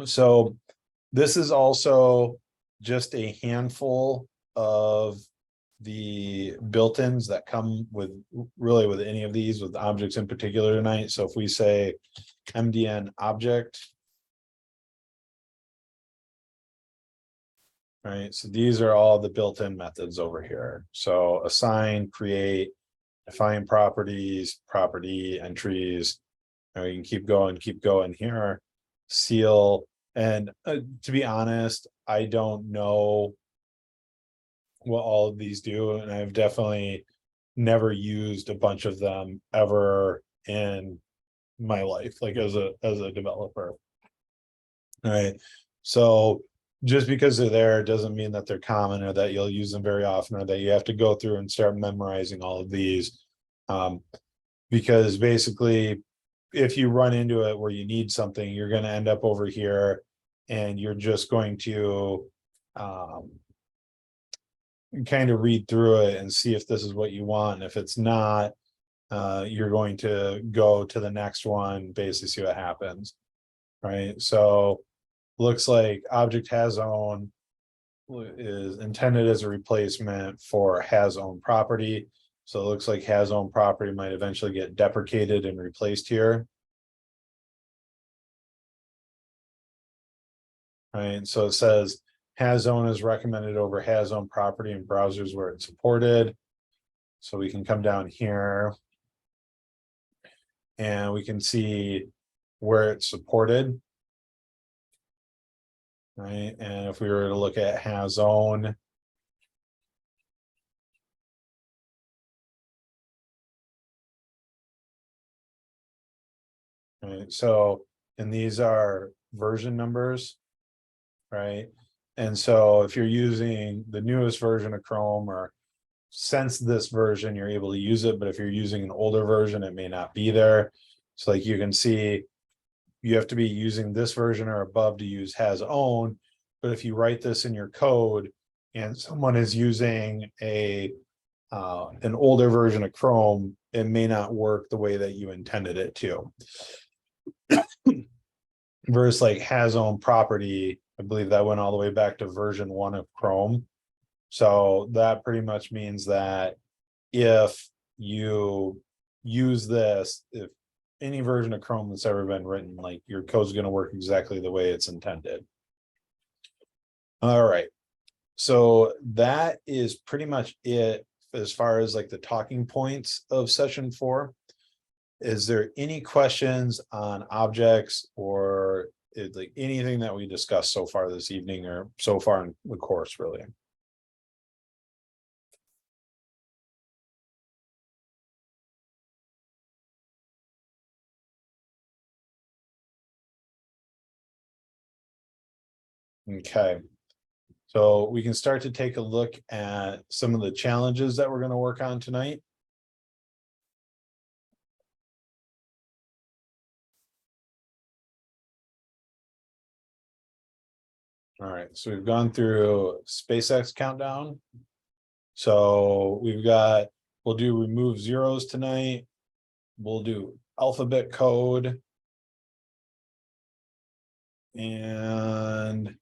So this is also just a handful of the built-ins that come with really with any of these, with objects in particular tonight. So if we say MDN object, right, so these are all the built-in methods over here. So assign, create, define properties, property entries, and we can keep going here. Seal, and to be honest, I don't know what all of these do, and I've definitely never used a bunch of them ever in my life, like as a developer. All right, so just because they're there doesn't mean that they're common, or that you'll use them very often, or that you have to go through and start memorizing all of these. Because basically, if you run into it where you need something, you're going to end up over here, and you're just going to kind of read through it and see if this is what you want. And if it's not, you're going to go to the next one, basically see what happens. Right, so looks like object has own is intended as a replacement for has own property. So it looks like has own property might eventually get deprecated and replaced here. Right, so it says has own is recommended over has own property in browsers where it's supported. So we can come down here and we can see where it's supported. Right, and if we were to look at has own, right, so and these are version numbers, right? And so if you're using the newest version of Chrome or since this version, you're able to use it, but if you're using an older version, it may not be there. So like you can see, you have to be using this version or above to use has own. But if you write this in your code and someone is using an older version of Chrome, it may not work the way that you intended it to. Versus like has own property, I believe that went all the way back to version 1 of Chrome. So that pretty much means that if you use this, if any version of Chrome that's ever been written, like your code's going to work exactly the way it's intended. All right. So that is pretty much it as far as like the talking points of session 4. Is there any questions on objects or like anything that we discussed so far this evening or so far in the course, really? Okay. So we can start to take a look at some of the challenges that we're going to work on tonight. All right, so we've gone through SpaceX countdown. So we'll do remove zeros tonight. We'll do alphabet code. And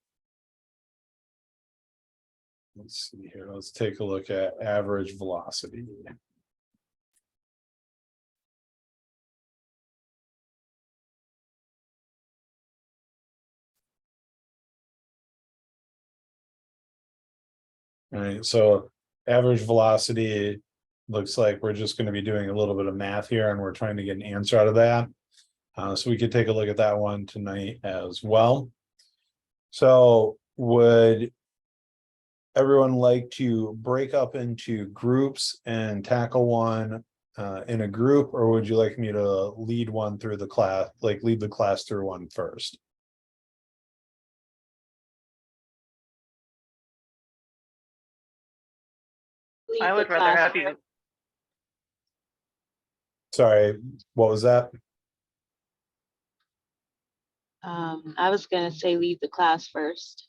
let's see here, let's take a look at average velocity. All right, so average velocity looks like we're just going to be doing a little bit of math here and we're trying to get an answer out of that. So we could take a look at that one tonight as well. So would everyone like to break up into groups and tackle one in a group, or would you like me to lead one through the class, like lead the class through one first? I would rather have you. Sorry, what was that? I was gonna say leave the class first.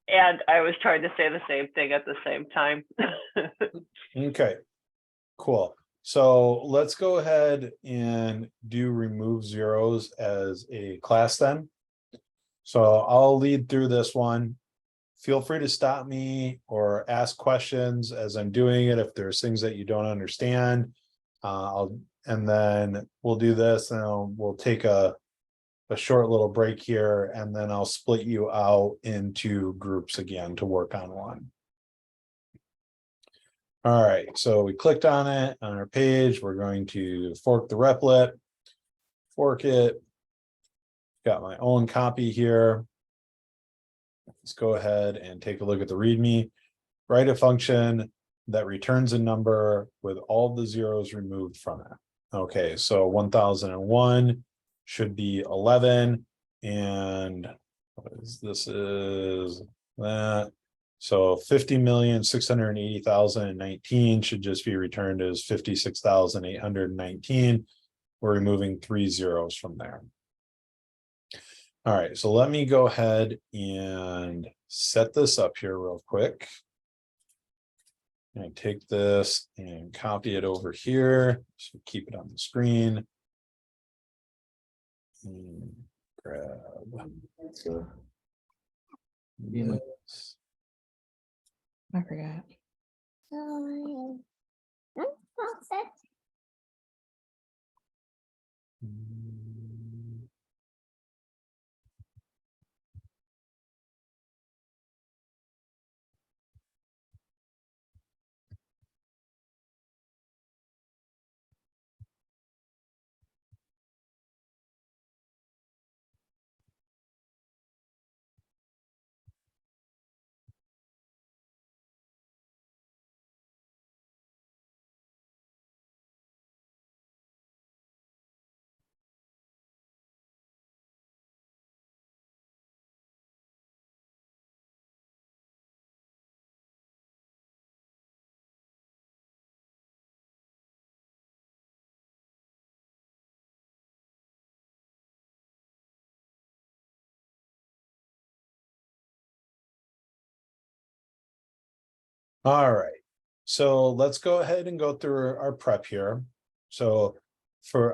And I was trying to say the same thing at the same time. Okay, cool. So let's go ahead and do remove zeros as a class then. So I'll lead through this one. Feel free to stop me or ask questions as I'm doing it. If there's things that you don't understand, and then we'll do this and we'll take a short little break here, and then I'll split you out into groups again to work on one. All right, so we clicked on it on our page. We're going to fork the replit, fork it. Got my own copy here. Let's go ahead and take a look at the README. Write a function that returns a number with all the zeros removed from it. Okay, so 1001 should be 11, and this is that. So 50,680,019 should just be returned as 56,819. We're removing 3 zeros from there. All right, so let me go ahead and set this up here real quick. And take this and copy it over here, so keep it on the screen. And grab this. I forgot. All right, so let's go ahead and go through our prep here. So for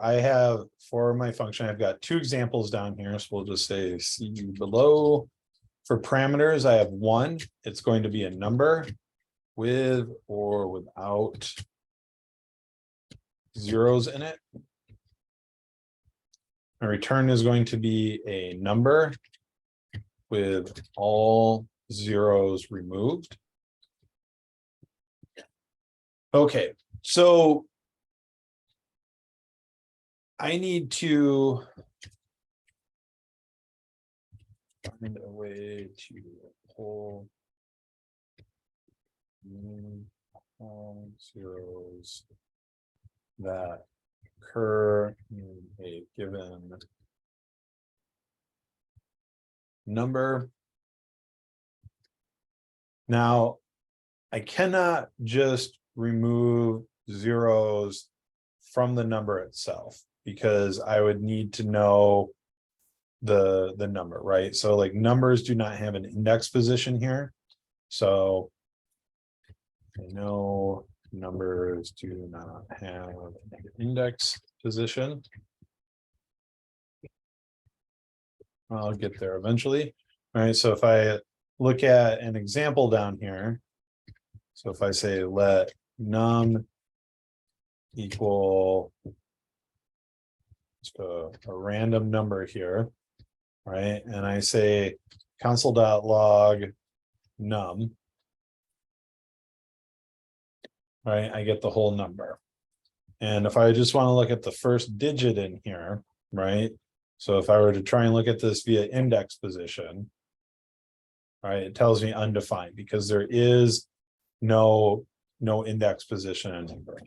my function, I've got two examples down here. So we'll just say see below. For parameters, I have one. It's going to be a number with or without zeros in it. My return is going to be a number with all zeros removed. Okay, so I need to find a way to pull all zeros that occur in a given number. Now, I cannot just remove zeros from the number itself because I would need to know the number, right? So like numbers do not have an index position here. So I know numbers do not have an index position. I'll get there eventually. All right, so if I look at an example down here, so if I say let num equal just a random number here, right? And I say console.log num, right? I get the whole number. And if I just want to look at the first digit in here, right? So if I were to try and look at this via index position, right, it tells me undefined because there is no index position in number.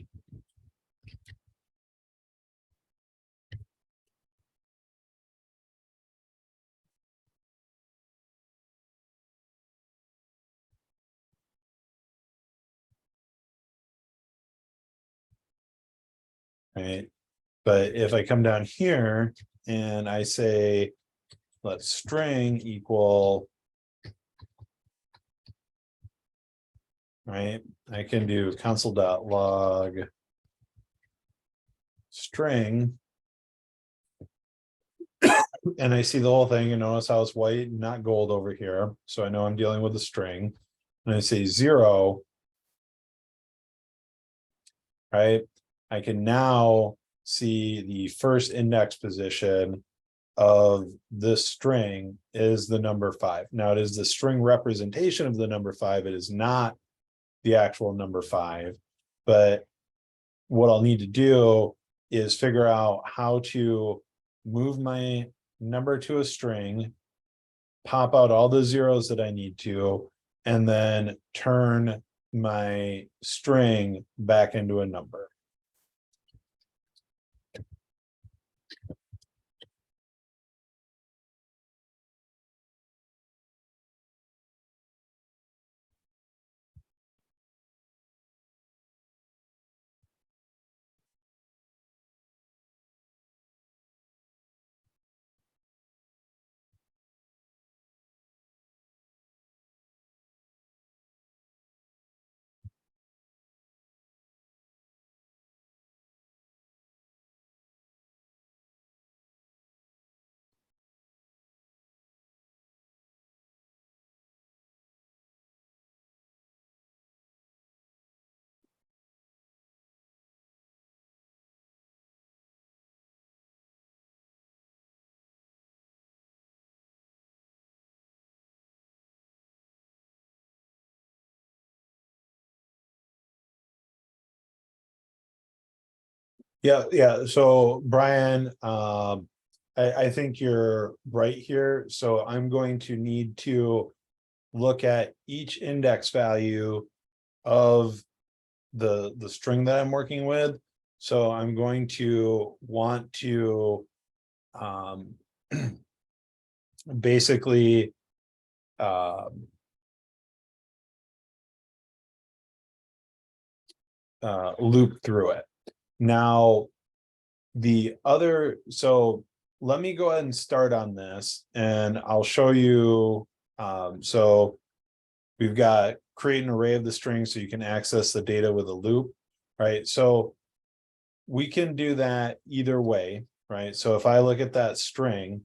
Right, but if I come down here and I say let string equal, right, I can do console.log string and I see the whole thing, and notice how it's white, not gold over here, so I know I'm dealing with a string. And I say 0, right, I can now see the first index position of this string is the number 5. Now it is the string representation of the number 5. It is not the actual number 5, but what I'll need to do is figure out how to move my number to a string, pop out all the zeros that I need to, and then turn my string back into a number. Yeah. So Brian, I think you're right here. So I'm going to need to look at each index value of the string that I'm working with. So I'm going to want to basically loop through it. Now, so let me go ahead and start on this and I'll show you. So we've got create an array of the strings so you can access the data with a loop, right? So we can do that either way, right? So if I look at that string,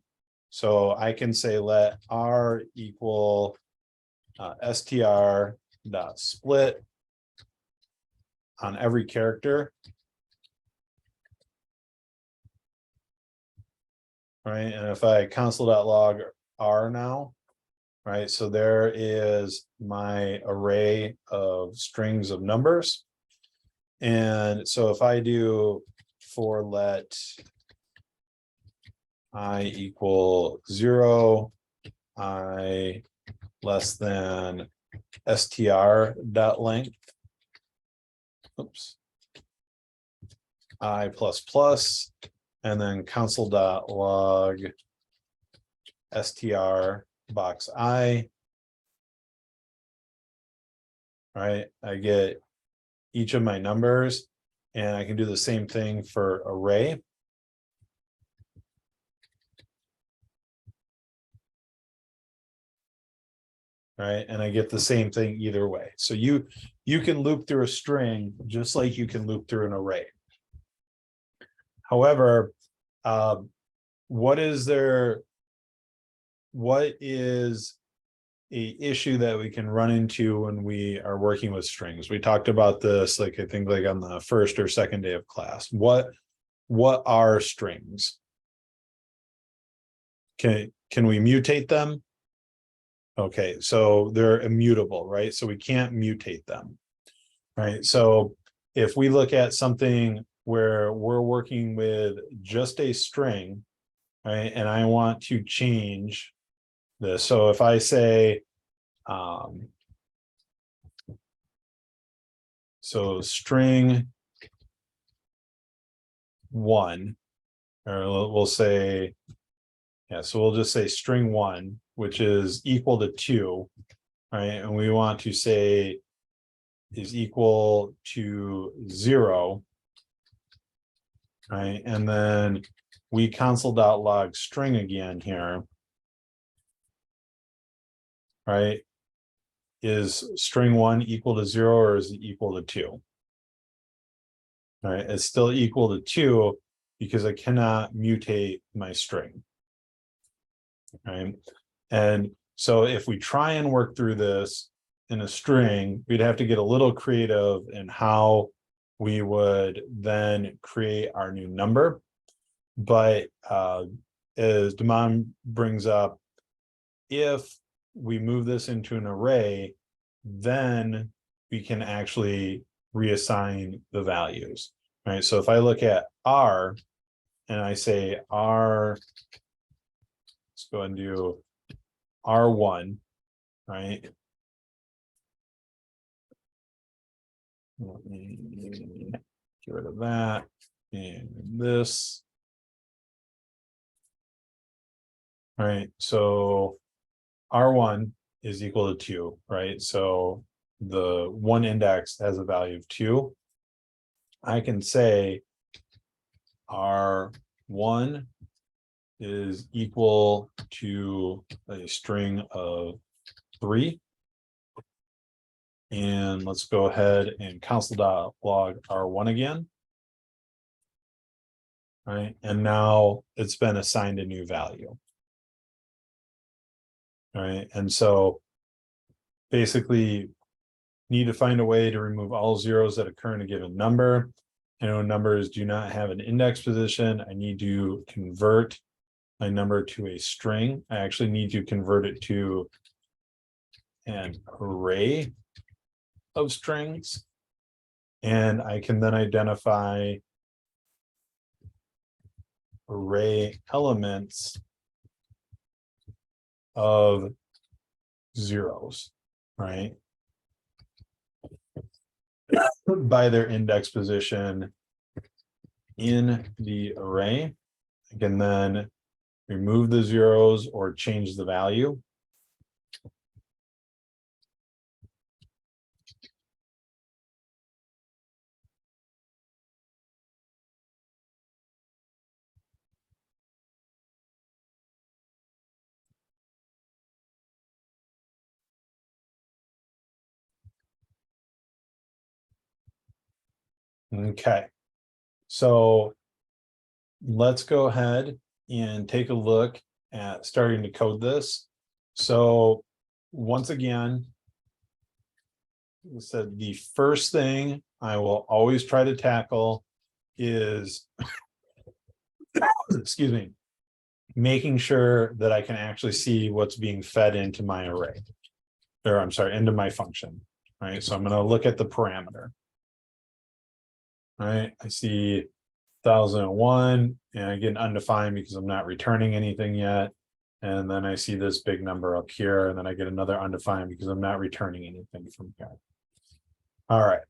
so I can say let R equal str dot split on every character. Right, and if I console.log R now, right, so there is my array of strings of numbers. And so if I do for let I equal 0, I less than str dot length, oops, I plus plus, and then console.log str box I, right? I get each of my numbers and I can do the same thing for array. Right, and I get the same thing either way. So you can loop through a string just like you can loop through an array. However, what is a issue that we can run into when we are working with strings? We talked about this, like I think like on the first or second day of class. What are strings? Can we mutate them? Okay, so they're immutable, right? So we can't mutate them, right? So if we look at something where we're working with just a string, right, and I want to change this. So if I say, so string 1, or we'll say, yeah, so we'll just say string 1, which is equal to 2, right? And we want to say is equal to 0, right? And then we console.log string again here, right? Is string 1 equal to 0 or is it equal to 2? All right, it's still equal to 2 because I cannot mutate my string. Right, and so if we try and work through this in a string, we'd have to get a little creative in how we would then create our new number. But as Damon brings up, if we move this into an array, then we can actually reassign the values, right? So if I look at R and I say R, let's go and do R1, right? Let me get rid of that and this. All right, so R1 is equal to 2, right? So the one index has a value of 2. I can say R1 is equal to a string of 3. And let's go ahead and console.log R1 again. All right, and now it's been assigned a new value. All right, and so basically need to find a way to remove all zeros that occur in a given number. And when numbers do not have an index position, I need to convert my number to a string. I actually need to convert it to an array of strings. And I can then identify array elements of zeros, right? By their index position in the array. I can then remove the zeros or change the value. Okay, so let's go ahead and take a look at starting to code this. So once again, I said the first thing I will always try to tackle is excuse me, making sure that I can actually see what's being fed into my array. Or I'm sorry, into my function. All right, so I'm going to look at the parameter. All right, I see 1001 and I get undefined because I'm not returning anything yet. And then I see this big number up here, and then I get another undefined because I'm not returning anything from here. All right,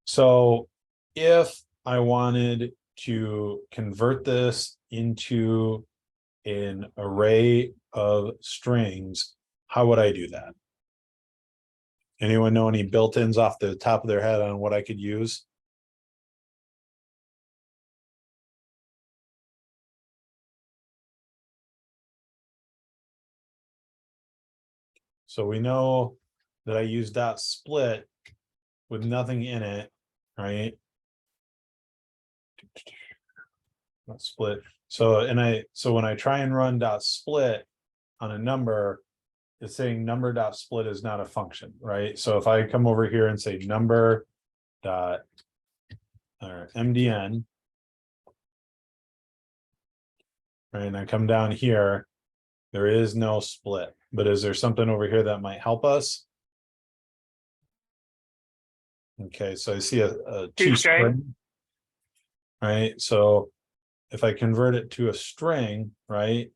so if I wanted to convert this into an array of strings, how would I do that? Anyone know any built-ins off the top of their head on what I could use? So we know that I use dot split with nothing in it, right? Dot split. So when I try and run dot split on a number, it's saying number dot split is not a function, right? So if I come over here and say number dot or MDN, right, and I come down here, there is no split. But is there something over here that might help us? Okay, so I see a two string. Right, so if I convert it to a string, right?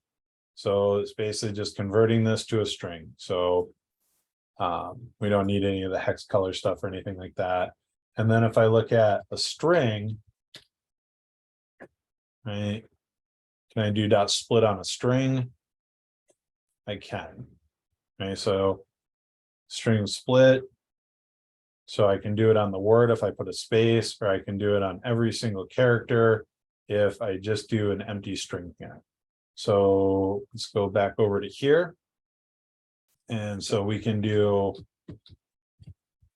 So it's basically just converting this to a string. So we don't need any of the hex color stuff or anything like that. And then if I look at a string, right? Can I do dot split on a string? I can. Okay, so string split. So I can do it on the word if I put a space, or I can do it on every single character if I just do an empty string here. So let's go back over to here. And so we can do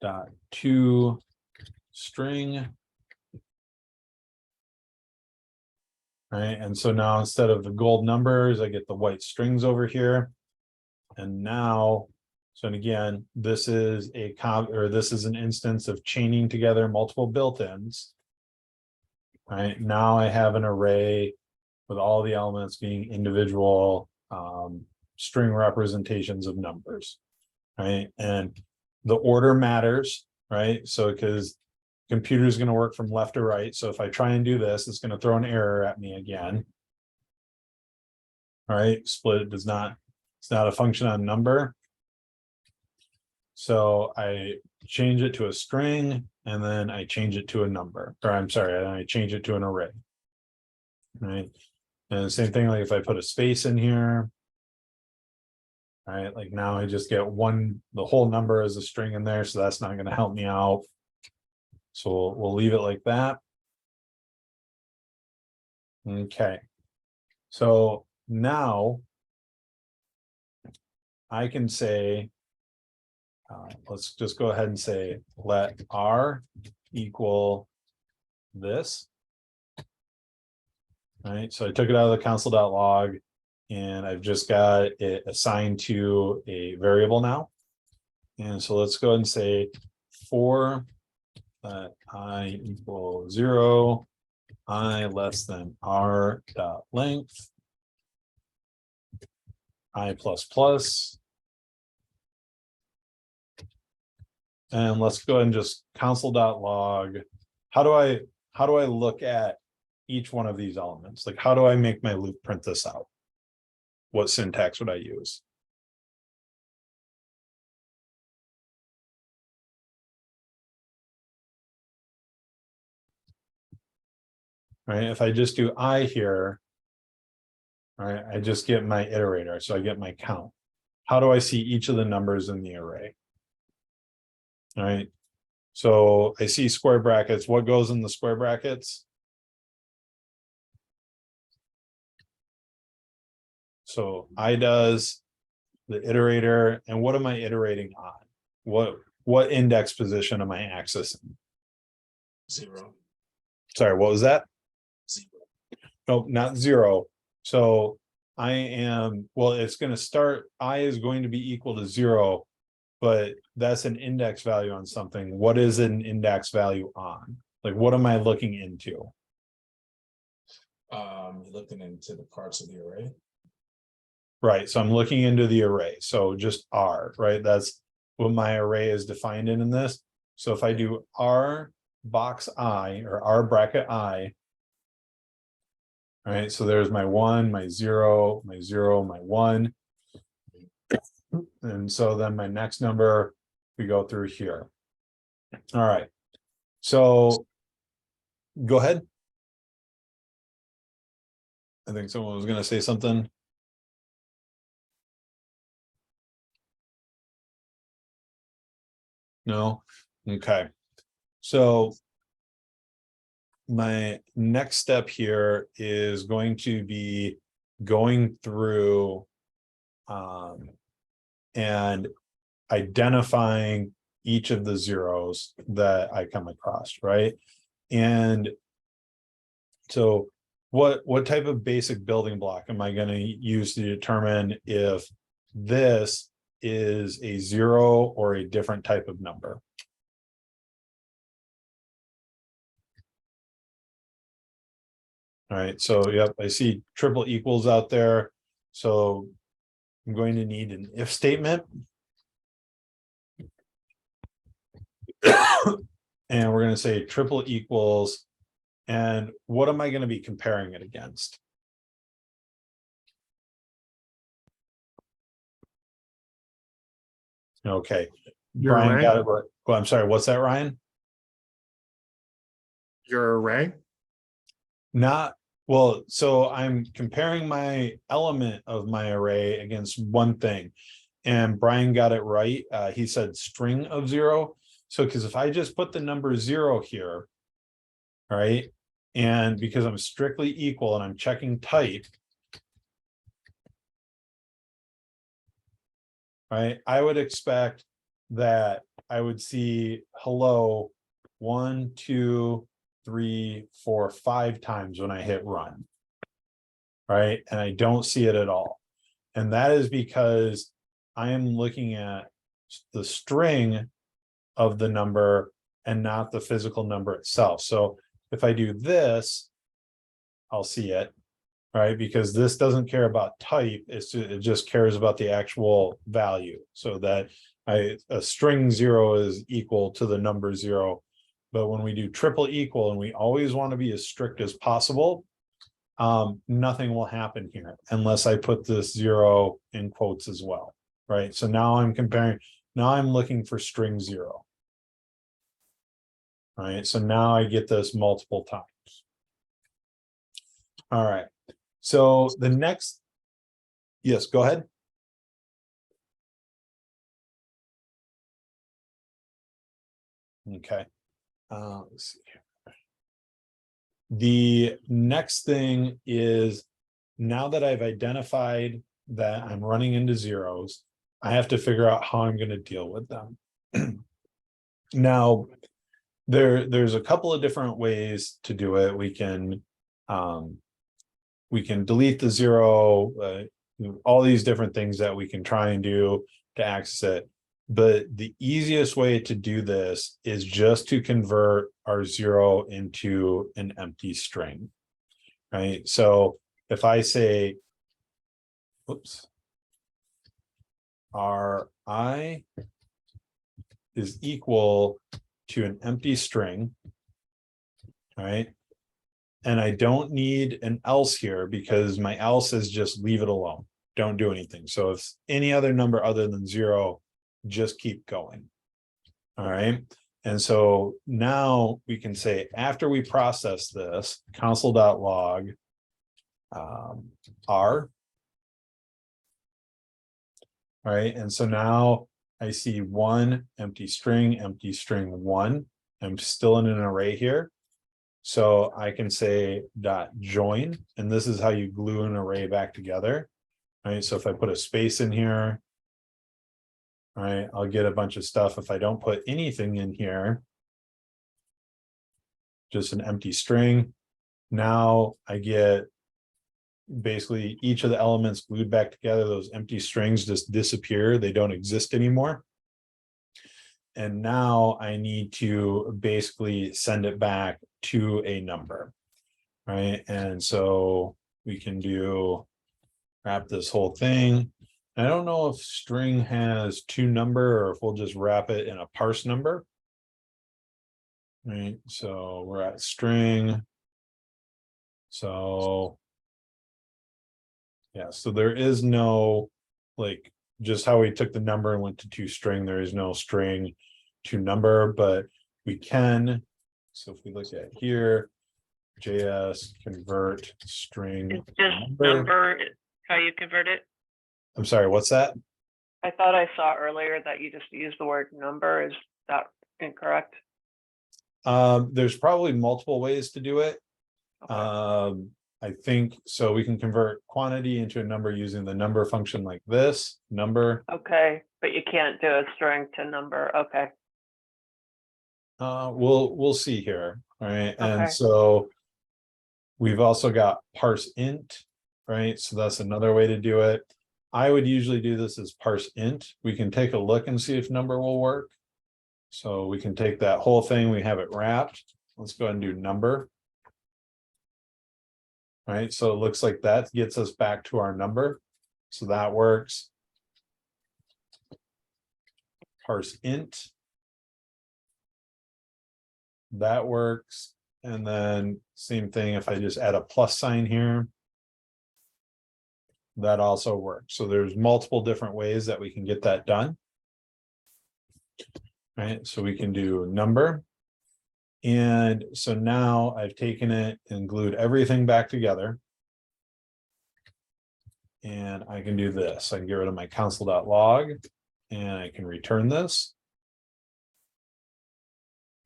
dot to string. Right, and so now instead of the gold numbers, I get the white strings over here. And now, so and again, this is this is an instance of chaining together multiple built-ins. Right, now I have an array with all the elements being individual string representations of numbers. Right, and the order matters, right? So because computer is going to work from left to right. So if I try and do this, it's going to throw an error at me again. All right, split does not, it's not a function on number. So I change it to a string and then I change it to a number, or I'm sorry, I change it to an array. Right. And the same thing, like if I put a space in here. All right, like now I just get the whole number as a string in there, so that's not going to help me out. So we'll leave it like that. Okay. So now I can say, let's just go ahead and say, let R equal this. All right, so I took it out of the console.log and I've just got it assigned to a variable now. And so let's go ahead and say for I equal 0, I less than R dot length, I plus plus. And let's go ahead and just console.log. How do I look at each one of these elements? Like, how do I make my loop print this out? What syntax would I use? Right, if I just do I here, right, I just get my iterator, so I get my count. How do I see each of the numbers in the array? All right, so I see square brackets. What goes in the square brackets? So I does the iterator, and what am I iterating on? What index position am I accessing? 0, Sorry, what was that? 0. No, not 0. So I am, well, it's going to start, I is going to be equal to 0, but that's an index value on something. What is an index value on? Like, what am I looking into? You're looking into the parts of the array. Right, so I'm looking into the array. So just R, right? That's what my array is defined in this. So if I do R box I or R bracket I, all right, so there's my 1, my 0, my 0, my 1. And so then my next number, we go through here. All right, so go ahead. I think someone was going to say something. No? Okay. So my next step here is going to be going through and identifying each of the zeros that I come across, right? And so what type of basic building block am I going to use to determine if this is a 0 or a different type of number? All right, so yep, I see triple equals out there. So I'm going to need an if statement. And we're going to say triple equals. And what am I going to be comparing it against? Okay, Your Brian array? got it right. Well, I'm sorry, what's that, Ryan? Your array? Not, well, so I'm comparing my element of my array against one thing. And Brian got it right. He said string of 0. So because if I just put the number 0 here, right, and because I'm strictly equal and I'm checking type, right, I would expect that I would see hello 1, 2, 3, 4, 5 times when I hit run, right? And I don't see it at all. And that is because I am looking at the string of the number and not the physical number itself. So if I do this, I'll see it, right? Because this doesn't care about type, it just cares about the actual value. So that a string 0 is equal to the number 0. But when we do triple equal, and we always want to be as strict as possible, nothing will happen here unless I put this 0 in quotes as well, right? So now I'm comparing, now I'm looking for string 0. Right, so now I get this multiple times. All right, so the next, yes, go ahead. Okay, let's see here. The next thing is, now that I've identified that I'm running into zeros, I have to figure out how I'm going to deal with them. Now, there's a couple of different ways to do it. We can delete the 0, all these different things that we can try and do to access it. But the easiest way to do this is just to convert our 0 into an empty string, right? So if I say, oops, RI is equal to an empty string, right? And I don't need an else here because my else is just leave it alone. Don't do anything. So if any other number other than 0, just keep going. All right. And so now we can say after we process this, console.log R. All right. And so now I see 1 empty string 1. I'm still in an array here. So I can say dot join, and this is how you glue an array back together. All right. So if I put a space in here, all right, I'll get a bunch of stuff. If I don't put anything in here, just an empty string, now I get basically each of the elements glued back together. Those empty strings just disappear. They don't exist anymore. And now I need to basically send it back to a number, right? And so we can wrap this whole thing. I don't know if string has 2 number or if we'll just wrap it in a parse number. Right, so we're at string. So yeah, so there is no, like, just how we took the number and went to 2 string, there is no string to number, but we can. So if we look at here, JS convert string Is just number how you convert it? I'm sorry, what's that? I thought I saw earlier that you just used the word number. Is that incorrect? There's probably multiple ways to do it. Okay. I think so we can convert quantity into a number using the number function like this, number. Okay, but you can't do a string to number. Okay. We'll see here. All right. And Okay. so we've also got parse int, right? So that's another way to do it. I would usually do this as parse int. We can take a look and see if number will work. So we can take that whole thing, we have it wrapped. Let's go ahead and do number. All right, so it looks like that gets us back to our number. So that works. Parse int. That works. And then same thing, if I just add a plus sign here, that also works. So there's multiple different ways that we can get that done. Right, so we can do number. And so now I've taken it and glued everything back together. And I can do this. I can get rid of my console.log and I can return this.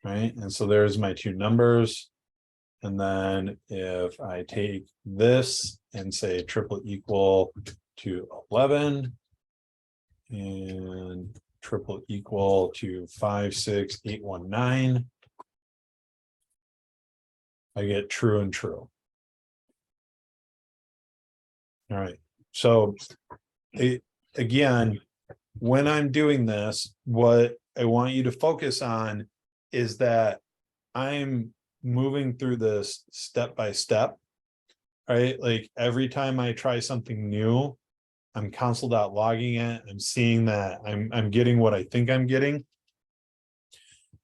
Right, and so there's my 2 numbers. And then if I take this and say triple equal to 11 and triple equal to 56819, I get true and true. All right, so again, when I'm doing this, what I want you to focus on is that I'm moving through this step by step, right? Like every time I try something new, I'm console.logging it. I'm seeing that I'm getting what I think I'm getting.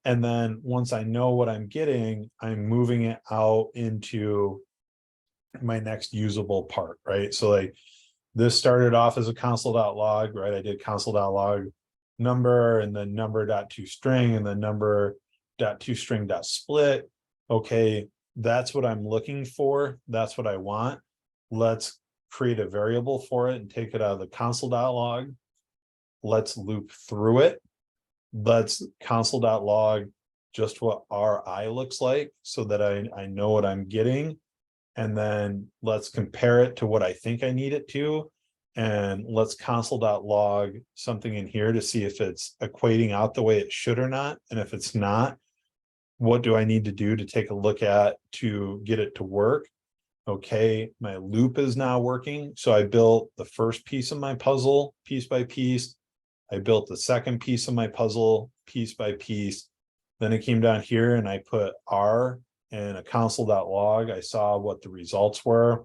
And then once I know what I'm getting, I'm moving it out into my next usable part, right? So like this started off as a console.log, right? I did console.log number and then number.toString and then number.toString.split. Okay, that's what I'm looking for. That's what I want. Let's create a variable for it and take it out of the console.log. Let's loop through it. Let's console.log just what RI looks like so that I know what I'm getting. And then let's compare it to what I think I need it to. And let's console.log something in here to see if it's equating out the way it should or not. And if it's not, what do I need to do to take a look at to get it to work? Okay, my loop is now working. So I built the first piece of my puzzle piece by piece. I built the second piece of my puzzle piece by piece. Then it came down here and I put R and a console.log. I saw what the results were.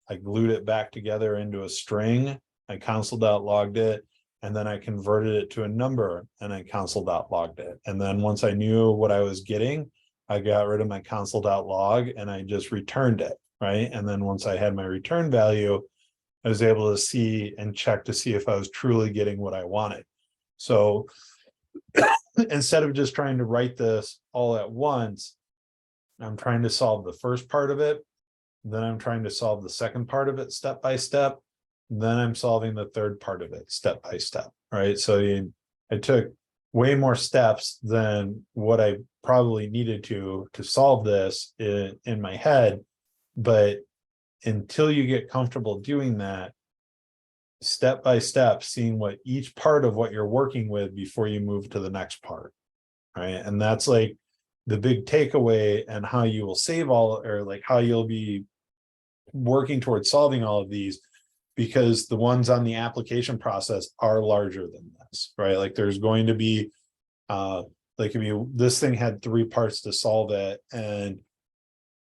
I glued it back together into a string. I console.logged it. And then I converted it to a number and I console.logged it. And then once I knew what I was getting, I got rid of my console.log and I just returned it, right? And then once I had my return value, I was able to see and check to see if I was truly getting what I wanted. So instead of just trying to write this all at once, I'm trying to solve the first part of it. Then I'm trying to solve the second part of it step by step. Then I'm solving the third part of it step by step, right? So I took way more steps than what I probably needed to solve this in my head. But until you get comfortable doing that, step by step, seeing what each part of what you're working with before you move to the next part, right? And that's like the big takeaway, and how you will save all, or like how you'll be working towards solving all of these, because the ones on the application process are larger than this, right? Like there's going to be like if you, this thing had 3 parts to solve it, and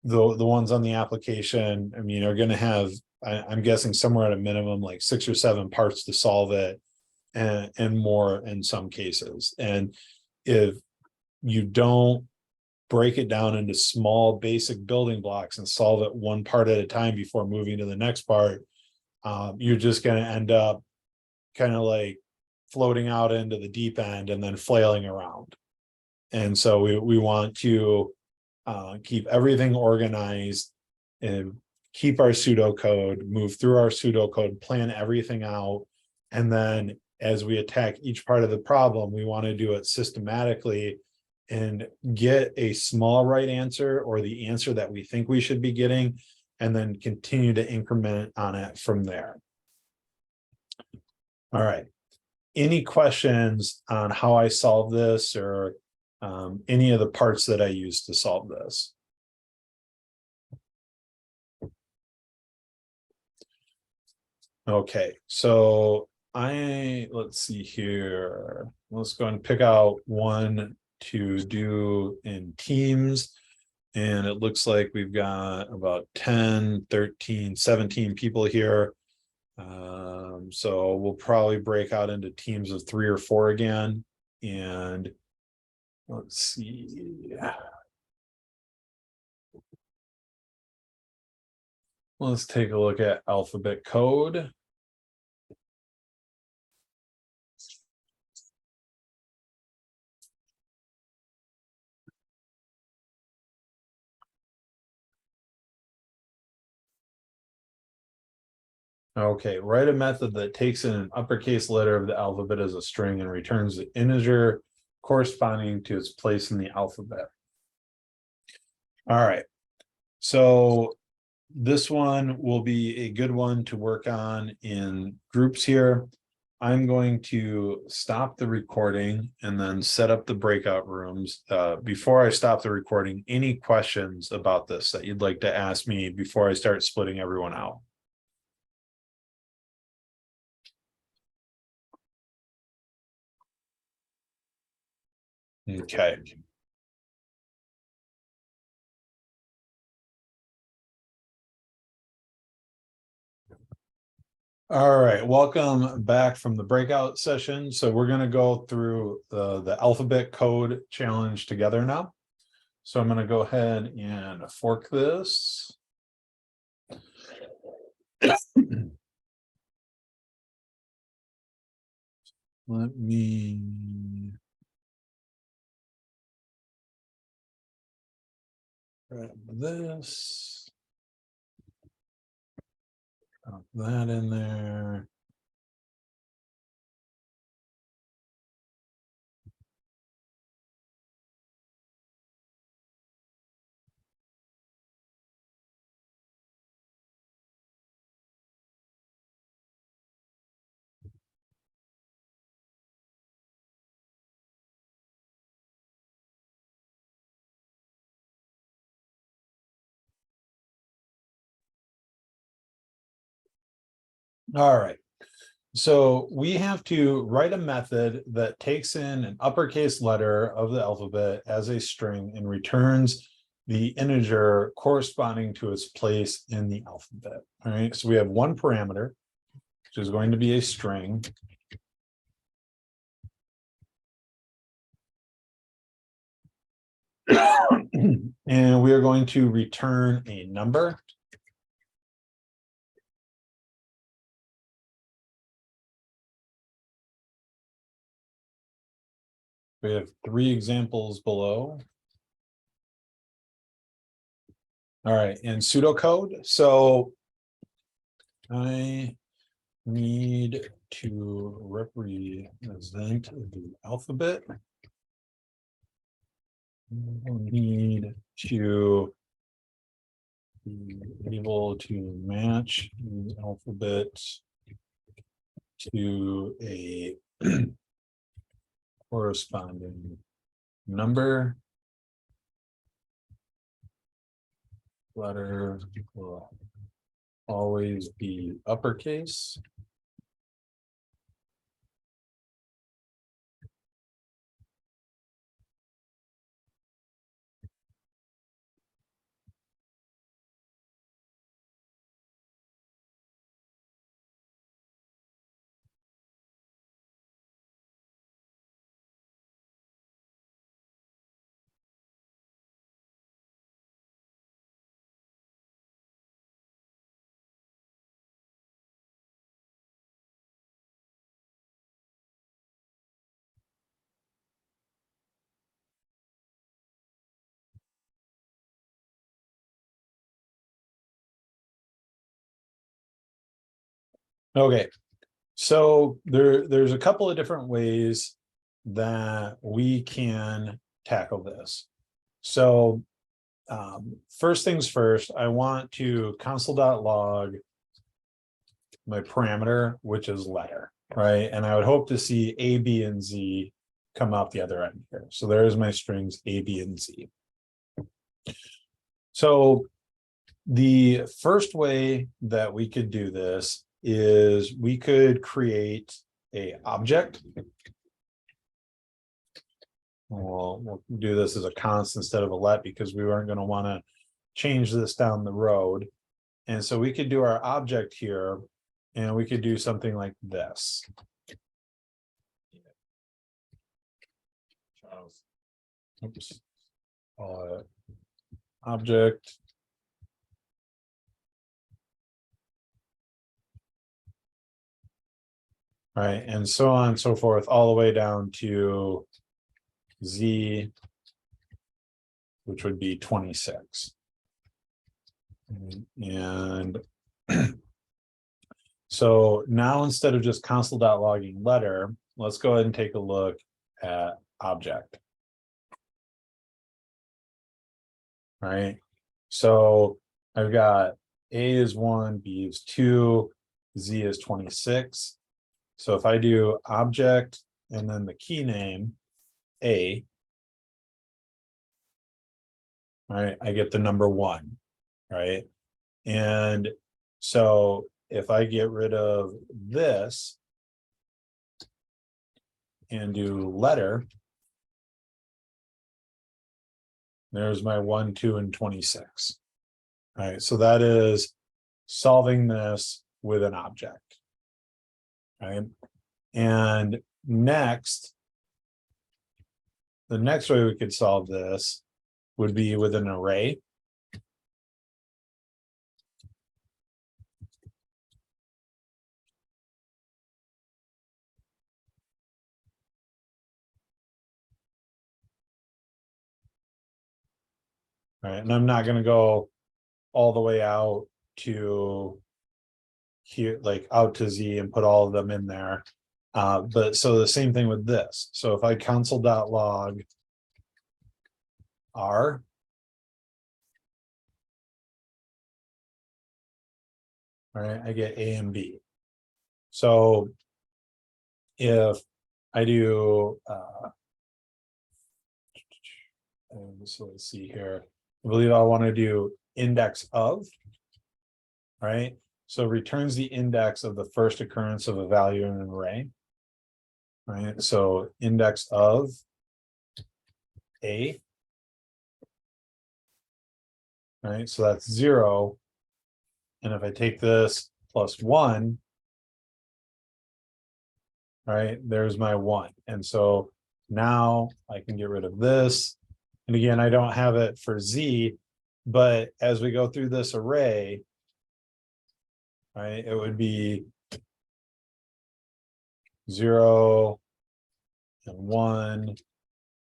the ones on the application, I mean, are going to have, I'm guessing somewhere at a minimum like 6 or 7 parts to solve it, and more in some cases. And if you don't break it down into small basic building blocks and solve it one part at a time before moving to the next part, you're just going to end up kind of like floating out into the deep end and then flailing around. And so we want to keep everything organized and keep our pseudocode, move through our pseudocode, plan everything out. And then as we attack each part of the problem, we want to do it systematically and get a small right answer, or the answer that we think we should be getting, and then continue to increment on it from there. All right. Any questions on how I solve this, or any of the parts that I use to solve this? Okay, so let's see here. Let's go and pick out one to do in teams. And it looks like we've got about 10, 13, 17 people here. So we'll probably break out into teams of 3 or 4 again. And let's see. Let's take a look at alphabet code. Okay, write a method that takes in an uppercase letter of the alphabet as a string and returns the integer corresponding to its place in the alphabet. All right, so this one will be a good one to work on in groups here. I'm going to stop the recording and then set up the breakout rooms. Before I stop the recording, any questions about this that you'd like to ask me before I start splitting everyone out? Okay. All right, welcome back from the breakout session. So we're going to go through the alphabet code challenge together now. So I'm going to go ahead and fork this. Let me grab this. Put that in there. All right. So we have to write a method that takes in an uppercase letter of the alphabet as a string and returns the integer corresponding to its place in the alphabet. All right. So we have one parameter, which is going to be a string. And we are going to return a number. We have 3 examples below. All right, and pseudocode. So I need to represent the alphabet. Need to be able to match the alphabet to a corresponding number. Letter will always be uppercase. Okay, so there's a couple of different ways that we can tackle this. So first things first, I want to console.log my parameter, which is letter, right? And I would hope to see A, B, and Z come out the other end here. So there's my strings A, B, and Z. So the first way that we could do this is we could create a object. We'll do this as a const instead of a let because we weren't going to want to change this down the road. And so we could do our object here and we could do something like this. Charles. Oops. Object. Right, and so on and so forth, all the way down to Z, which would be 26. And so now instead of just console.logging letter, let's go ahead and take a look at object. Right, so I've got A is 1, B is 2, Z is 26. So if I do object and then the key name A, right, I get the number 1, right? And so if I get rid of this and do letter, there's my 1, 2, and 26. All right, so that is solving this with an object. Right, and next, the next way we could solve this would be with an array. Right, and I'm not going to go all the way out to here, like out to Z and put all of them in there. But so the same thing with this. So if I console.log R, right, I get A and B. So if I do, so let's see here, I believe I want to do index of, right? So returns the index of the first occurrence of a value in an array, right? So index of A, right? So that's 0. And if I take this plus 1, right, there's my 1. And so now I can get rid of this And again, I don't have it for Z, but as we go through this array, right, it would be 0 and 1.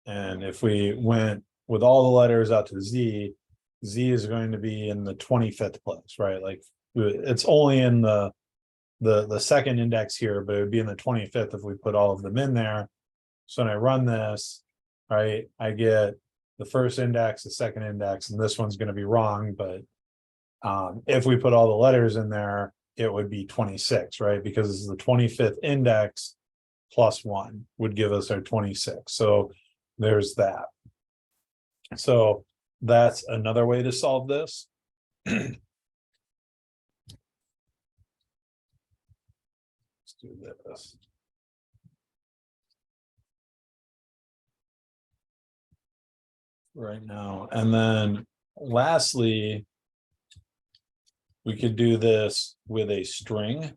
And if we went with all the letters out to Z, Z is going to be in the 25th place, right? Like it's only in the second index here, but it would be in the 25th if we put all of them in there. So when I run this, right, I get the first index, the second index, and this one's going to be wrong. But if we put all the letters in there, it would be 26, right? Because this is the 25th index plus 1 would give us our 26. So there's that. So that's another way to solve this. Let's do this. Right now. And then lastly, we could do this with a string.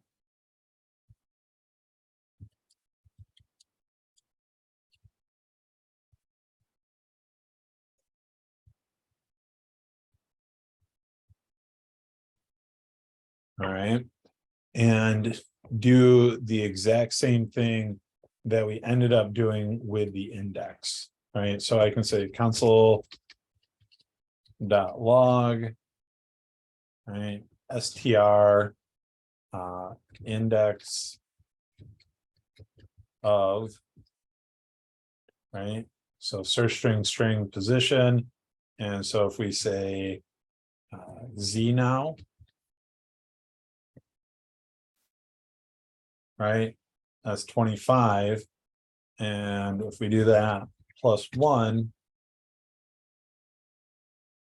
All right. And do the exact same thing that we ended up doing with the index. Right. So I can say console.log, right, str index of, right, so search string position. And so if we say Z now, right, that's 25. And if we do that plus 1,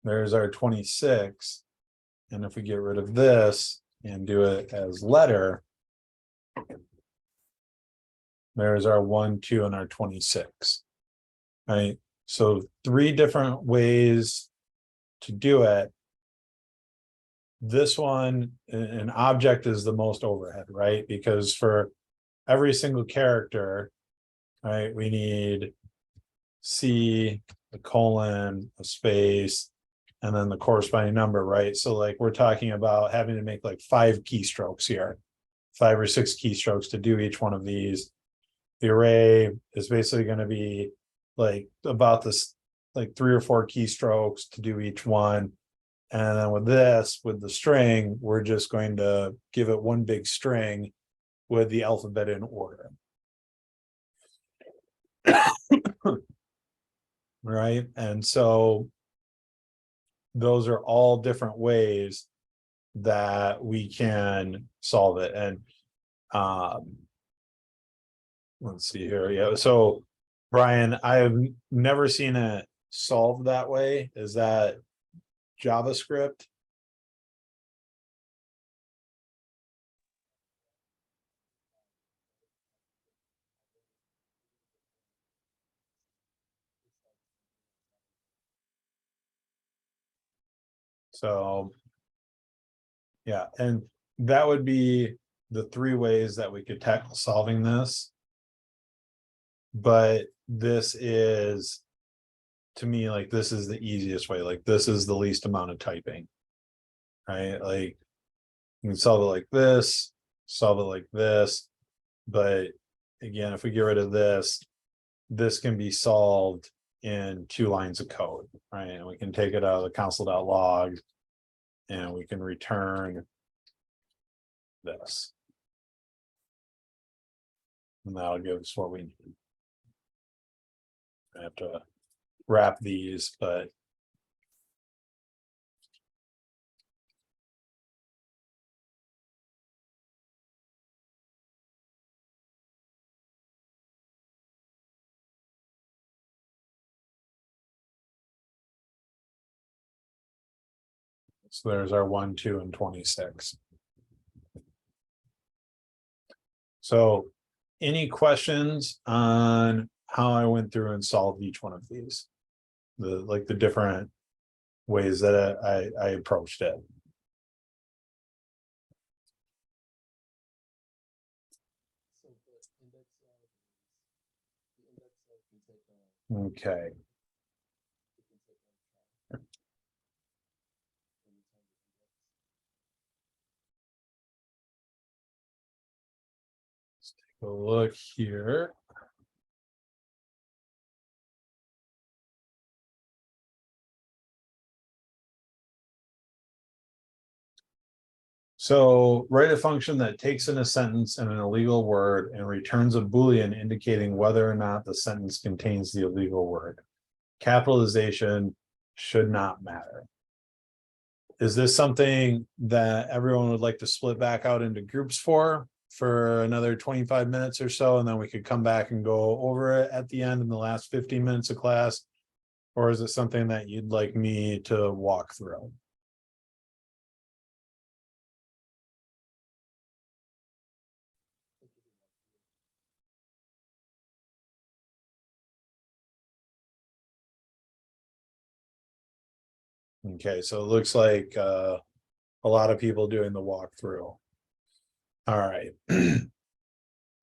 there's our 26. And if we get rid of this and do it as letter, there's our 1, 2, and our 26. Right. So 3 different ways to do it. This one, an object is the most overhead, right? Because for every single character, right, we need C, a colon, a space, and then the corresponding number, right? So like we're talking about having to make like 5 keystrokes here, 5 or 6 keystrokes to do each one of these. The array is basically going to be like about this, like 3 or 4 keystrokes to do each one. And then with this, with the string, we're just going to give it one big string with the alphabet in order. Right. And so those are all different ways that we can solve it. And let's see here. Yeah. So Brian, I have never seen it solved that way. Is that JavaScript? So yeah, and that would be the 3 ways that we could tackle solving this. But this is, to me, like this is the easiest way. Like this is the least amount of typing, right? Like you can solve it like this, solve it like this. But again, if we get rid of this, this can be solved in 2 lines of code, right? And we can take it out of the console.log and we can return this. And that'll give us what we need. I have to wrap these, but so there's our 1, 2, and 26. So any questions on how I went through and solved each one of these? The different ways that I approached it. Okay. So look here. So write a function that takes in a sentence and an illegal word and returns a Boolean indicating whether or not the sentence contains the illegal word. Capitalization should not matter. Is this something that everyone would like to split back out into groups for another 25 minutes or so, and then we could come back and go over it at the end in the last 15 minutes of class? Or is it something that you'd like me to walk through? Okay, so it looks like a lot of people doing the walkthrough. All right.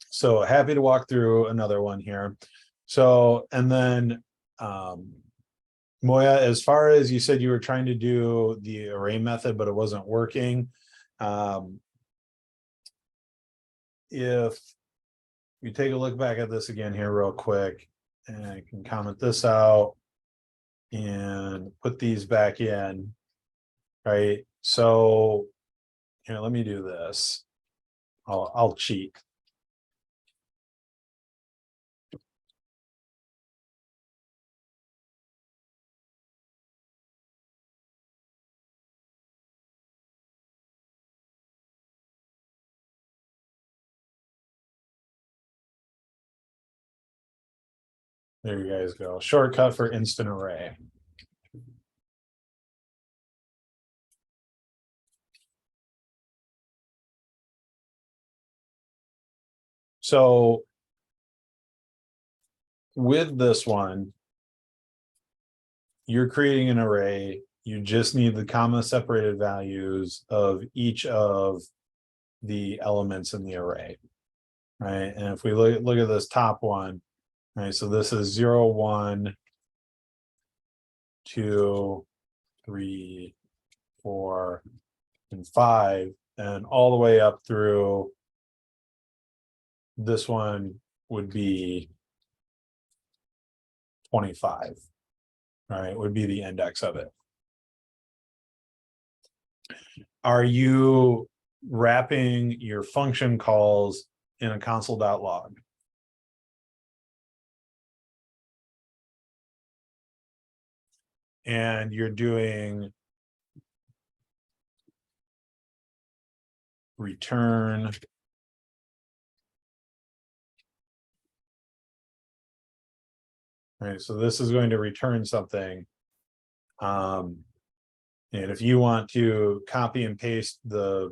So happy to walk through another one here. So, and then Moya, as far as you said, you were trying to do the array method, but it wasn't working. If you take a look back at this again here real quick, and I can comment this out and put these back in, right? So here, let me do this. I'll cheat. There you guys go. Shortcut for instant array. So with this one, you're creating an array. You just need the comma separated values of each of the elements in the array, right? And if we look at this top one, right? So this is 0, 1, 2, 3, 4, and 5, and all the way up through this one would be 25, right? Would be the index of it. Are you wrapping your function calls in a console.log? And you're doing return right? So this is going to return something. And if you want to copy and paste the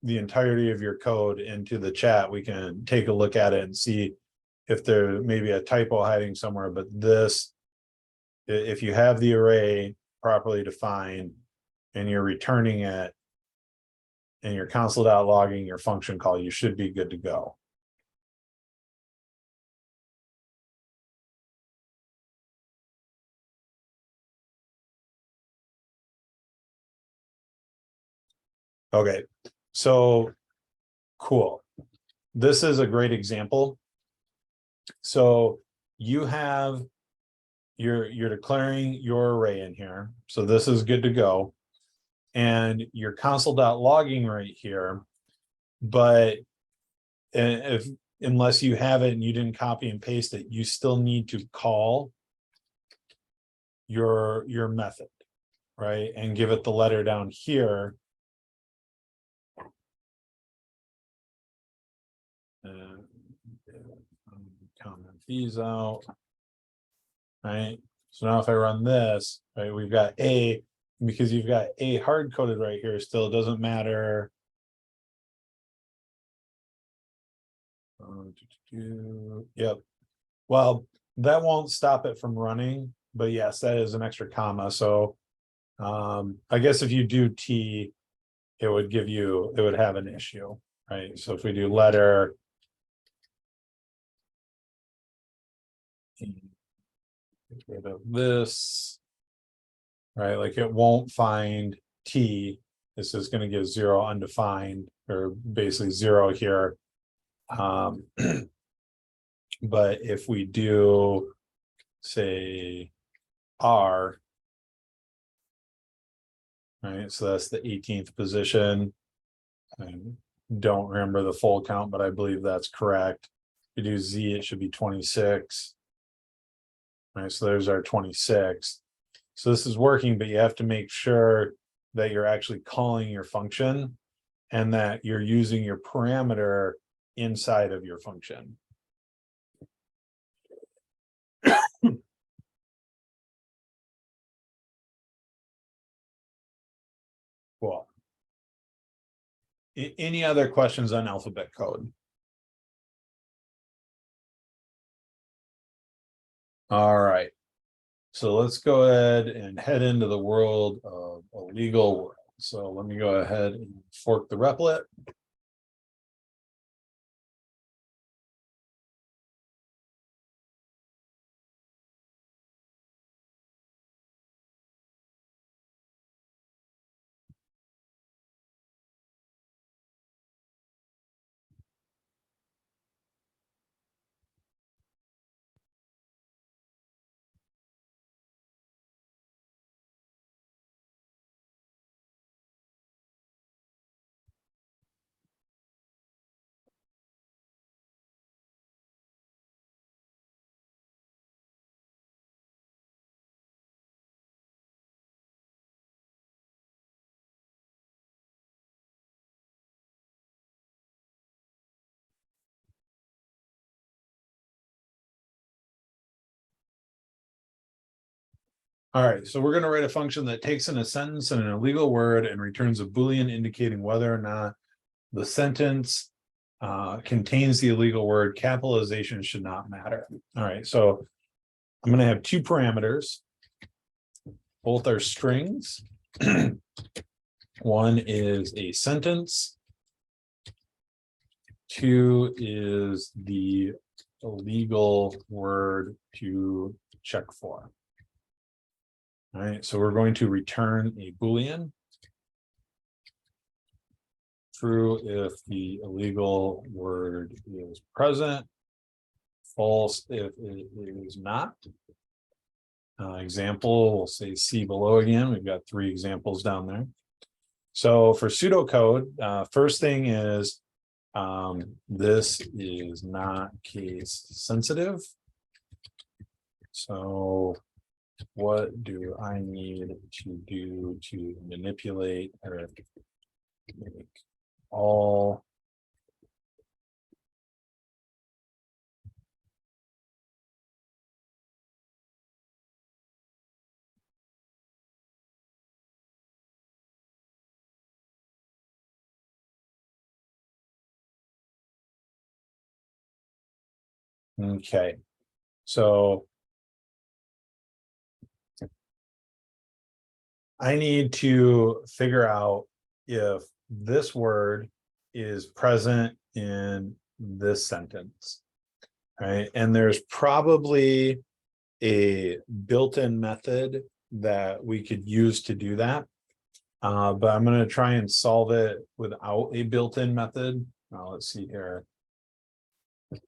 entirety of your code into the chat, we can take a look at it and see if there may be a typo hiding somewhere. But this, if you have the array properly defined and you're returning it and you're console.logging your function call, you should be good to go. Okay, so cool. This is a great example. So you have you're declaring your array in here. So this is good to go. And your console.logging right here. But if unless you have it and you didn't copy and paste it, you still need to call your method, right? And give it the letter down here. And comment these out. Right. So now if I run this, right, we've got A, because you've got A hard coded right here, still doesn't matter. Yep. Well, that won't stop it from running, but yes, that is an extra comma. So I guess if you do T, it would have an issue, right? So if we do letter, get rid of this, right? Like it won't find T. This is going to give 0 undefined, or basically 0 here. But if we do, say, R, right, so that's the 18th position. I don't remember the full count, but I believe that's correct. If we do Z, it should be 26. Right, so there's our 26. So this is working, but you have to make sure that you're actually calling your function and that you're using your parameter inside of your function. Cool. Any other questions on alphabet code? All right. So let's go ahead and head into the world of a legal world. So let me go ahead and fork the replet. All right, so we're going to write a function that takes in a sentence and an illegal word and returns a Boolean indicating whether or not the sentence contains the illegal word. Capitalization should not matter. All right, so I'm going to have two parameters. Both are strings. One is a sentence. Two is the illegal word to check for. All right, so we're going to return a Boolean. True if the illegal word is present. False if it is not. Example, we'll say C below again. We've got 3 examples down there. So for pseudocode, first thing is this is not case sensitive. So what do I need to do to manipulate or make all okay, so I need to figure out if this word is present in this sentence, right? And there's probably a built-in method that we could use to do that. But I'm going to try and solve it without a built-in method. Let's see here.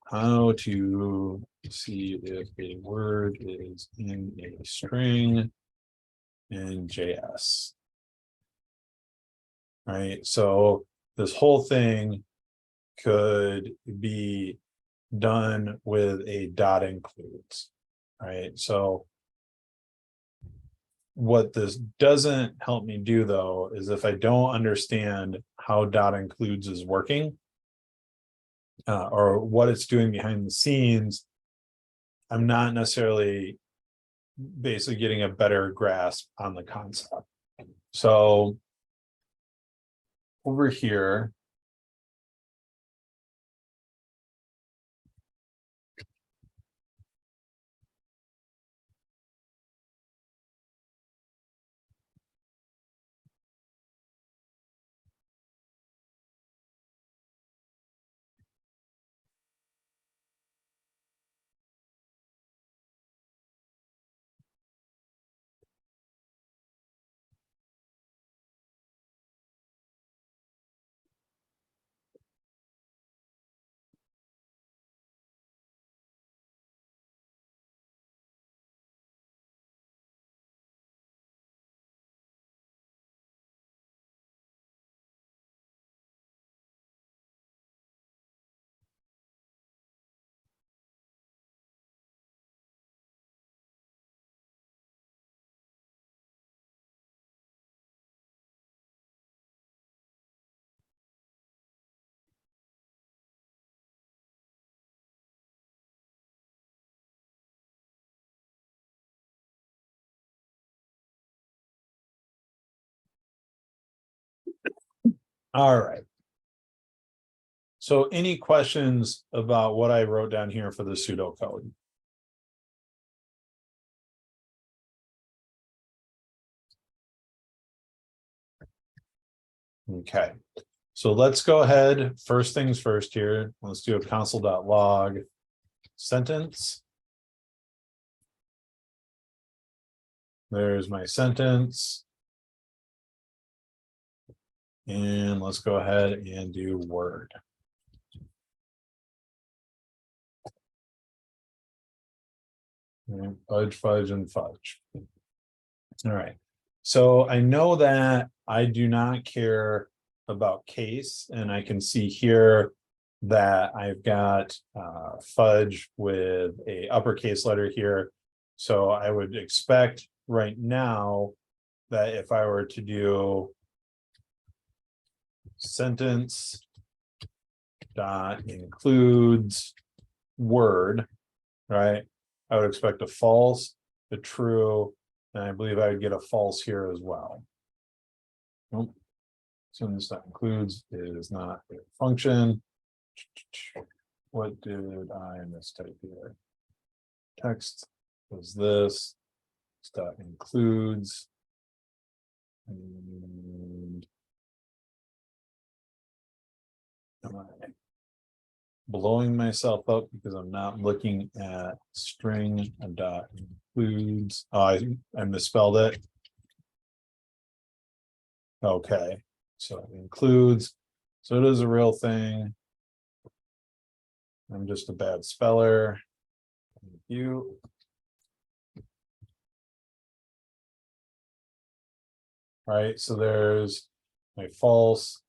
How to see if a word is in a string in JS. Right, so this whole thing could be done with a dot includes, right? So what this doesn't help me do though is if I don't understand how dot includes is working or what it's doing behind the scenes, I'm not necessarily basically getting a better grasp on the concept. So over here, All right. So any questions about what I wrote down here for the pseudocode? Okay, so let's go ahead. First things first here. Let's do a console.log sentence. There's my sentence. And let's go ahead and do Word. And fudge, fudge, and fudge. All right. So I know that I do not care about case, and I can see here that I've got fudge with a uppercase letter here. So I would expect right now that if I were to do sentence dot includes word, right? I would expect a false, a true, and I believe I would get a false here as well. Nope. Sentence that includes is not a function. What did I mistype here? Text was this. That includes. And am I blowing myself up because I'm not looking at string dot includes? Oh, I misspelled it. Okay, so it includes. So it is a real thing. I'm just a bad speller. Thank you. Right, so there's my false,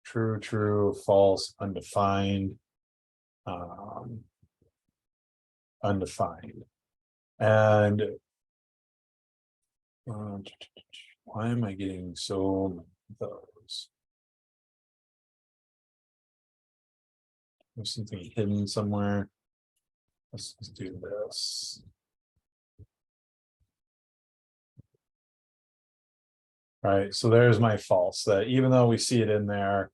true, true, false, undefined, undefined. And why am I getting so many of those? There's something hidden somewhere. Let's do this. Right, so there's my false, that even though we see it in there,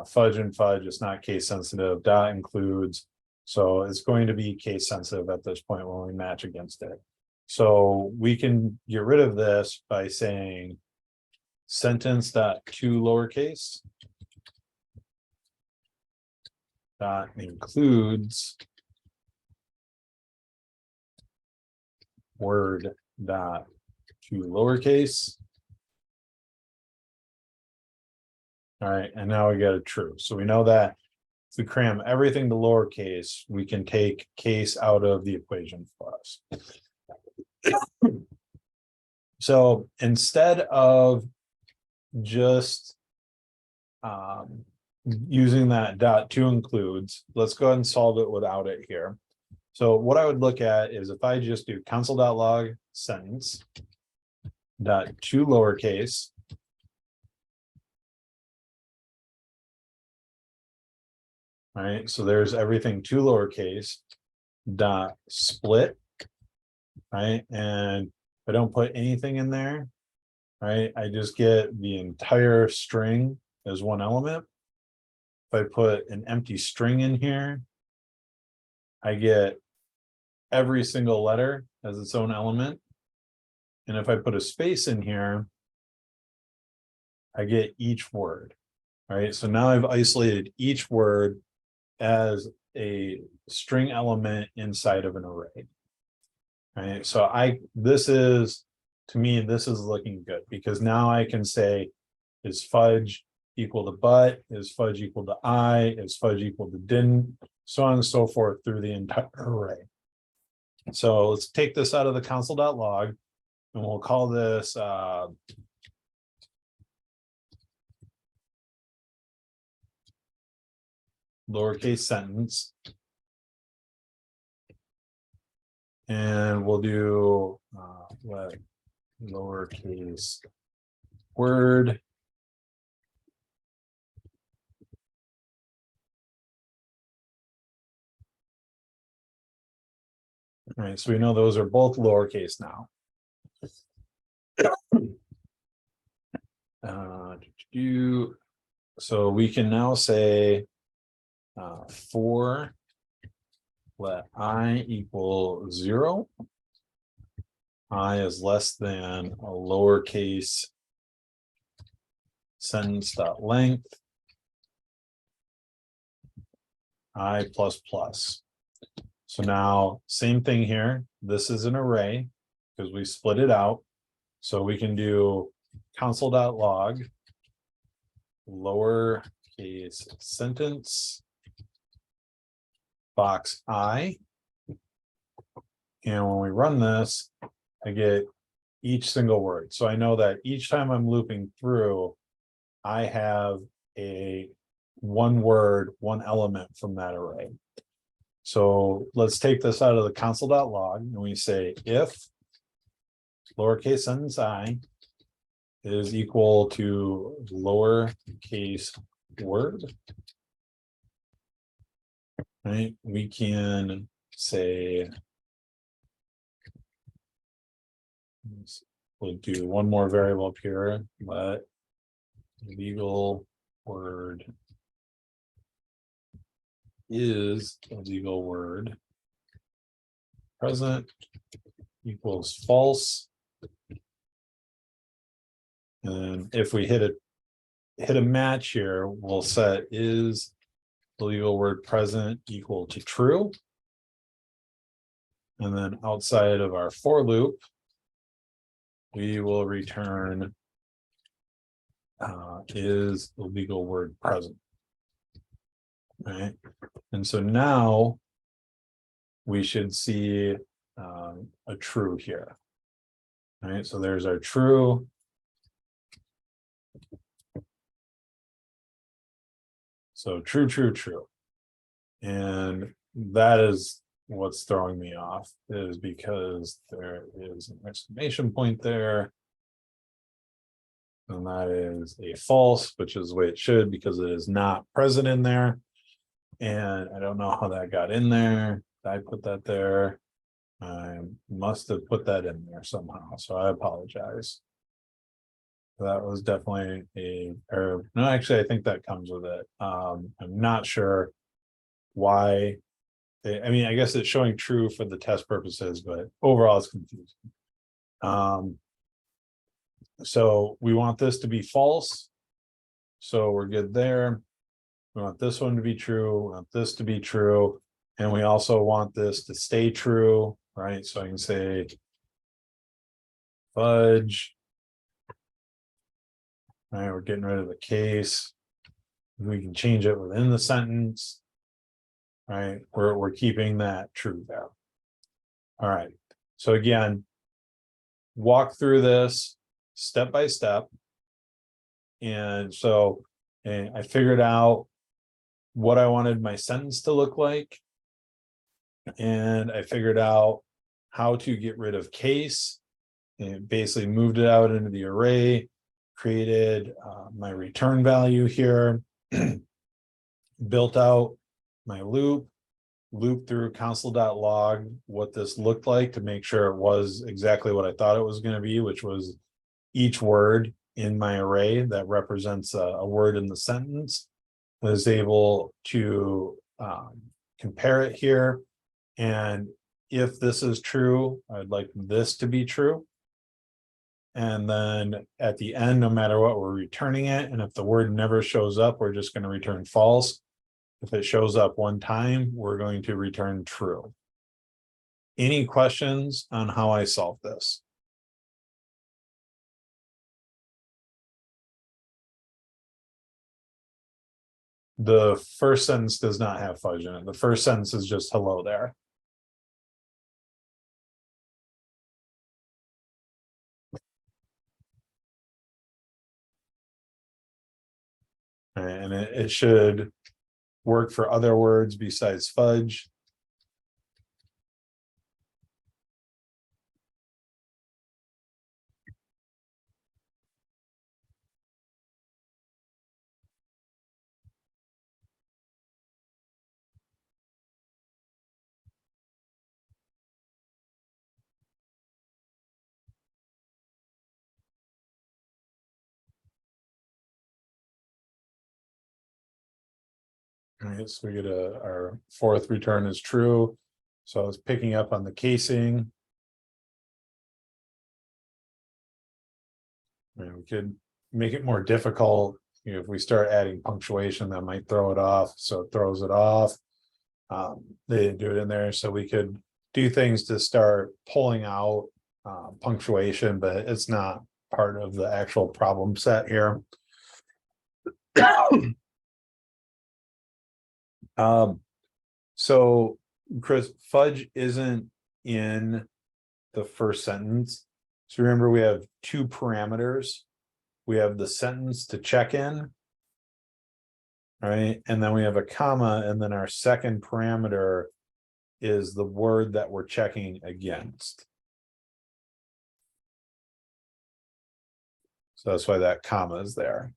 fudge and fudge is not case sensitive, dot includes, so it's going to be case sensitive at this point when we match against it. So we can get rid of this by saying sentence dot to lowercase dot includes word dot to lowercase. All right, and now we got a true. So we know that if we cram everything to lowercase, we can take case out of the equation for us. So instead of just using that dot to includes, let's go ahead and solve it without it here. So what I would look at is if I just do console.log sentence dot to lowercase. All right, so there's everything to lowercase dot split, right? And I don't put anything in there, right? I just get the entire string as one element. If I put an empty string in here, I get every single letter as its own element. And if I put a space in here, I get each word, right? So now I've isolated each word as a string element inside of an array. Right, so this is, to me, this is looking good because now I can say, is fudge equal to but, is fudge equal to I, is fudge equal to didn't, so on and so forth through the entire array. So let's take this out of the console.log and we'll call this lowercase sentence. And we'll do what lowercase word. All right, so we know those are both lowercase now. So we can now say for let I equal 0, I is less than a lowercase sentence dot length I plus plus. So now same thing here. This is an array because we split it out. So we can do console.log lowercase sentence box I. And when we run this, I get each single word. So I know that each time I'm looping through, I have a one word, one element from that array. So let's take this out of the console.log and we say if lowercase sentence I is equal to lowercase word, right? We can say, we'll do one more variable up here, let legal word is a legal word present equals false. And if we hit a match here, we'll set is the legal word present equal to true. And then outside of our for loop, we will return is the legal word present. Right. And so now we should see a true here. All right, so there's our true. So true, true, true. And that is what's throwing me off, is because there is an exclamation point there. And that is a false, which is the way it should, because it is not present in there. And I don't know how that got in there. Did I put that there? I must have put that in there somehow, so I apologize. That was definitely a error. No, actually, I think that comes with it. I'm not sure why. I mean, I guess it's showing true for the test purposes, but overall it's confusing. So we want this to be false. So we're good there. We want this one to be true. We want this to be true. And we also want this to stay true, right? So I can say fudge. All right, we're getting rid of the case. We can change it within the sentence. Right, we're keeping that true there. All right, so again, walk through this step by step. And so I figured out what I wanted my sentence to look like. And I figured out how to get rid of case and basically moved it out into the array, created my return value here, built out my loop through console.log what this looked like to make sure it was exactly what I thought it was going to be, which was each word in my array that represents a word in the sentence. I was able to compare it here. And if this is true, I'd like this to be true. And then at the end, no matter what, we're returning it. And if the word never shows up, we're just going to return false. If it shows up one time, we're going to return true. Any questions on how I solve this? The first sentence does not have fudge in it. The first sentence is just hello there. And it should work for other words besides fudge. All right, so we get our fourth return is true. So I was picking up on the casing. I mean, we could make it more difficult. You know, if we start adding punctuation, that might throw it off. So it throws it off. They didn't do it in there, so we could do things to start pulling out punctuation, but it's not part of the actual problem set here. So Chris, fudge isn't in the first sentence. So remember, we have two parameters. We have the sentence to check in. Right, and then we have a comma, and then our second parameter is the word that we're checking against. So that's why that comma is there.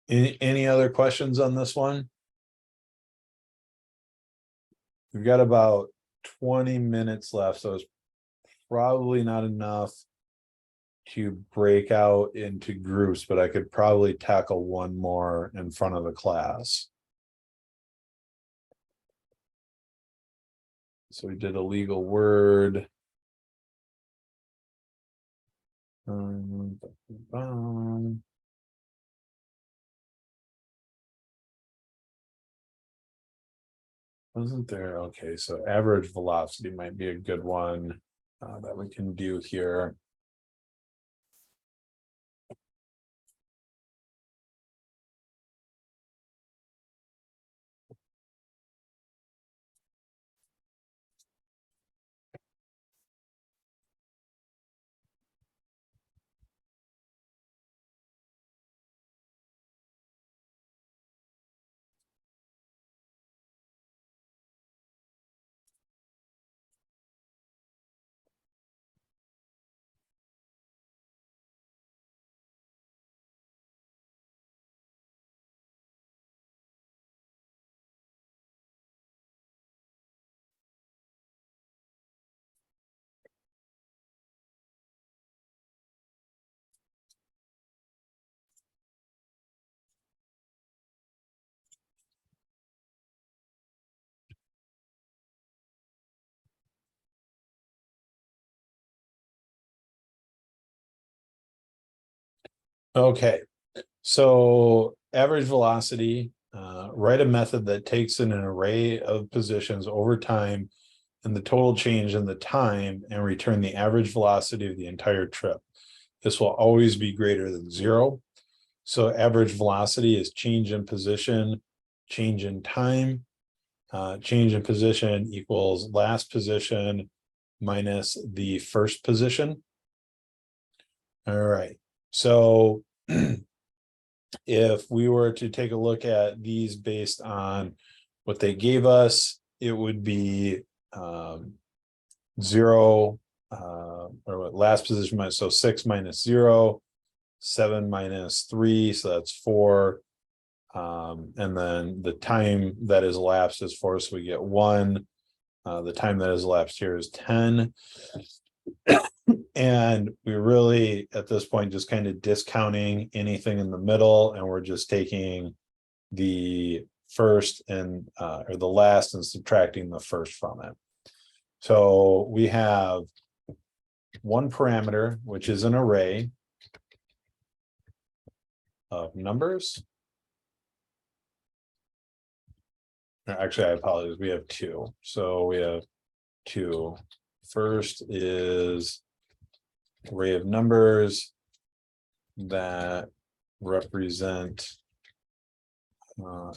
Any other questions on this one? We've got about 20 minutes left, so it's probably not enough to break out into groups, but I could probably tackle one more in front of the class. So we did a legal word. Wasn't there? Okay, so average velocity might be a good one that we can do here. Okay, so average velocity, write a method that takes in an array of positions over time and the total change in the time and return the average velocity of the entire trip. This will always be greater than 0. So average velocity is change in position, change in time, change in position equals last position minus the first position. All right, so if we were to take a look at these based on what they gave us, it would be 0 or what last position minus, so 6 minus 0, 7 minus 3, so that's 4. And then the time that is elapsed is 4, so we get 1. The time that is elapsed here is 10. And we really, at this point, just kind of discounting anything in the middle, and we're just taking the first and or the last and subtracting the first from it. So we have one parameter, which is an array of numbers. Actually, I apologize. We have 2. So we have 2. First is array of numbers that represent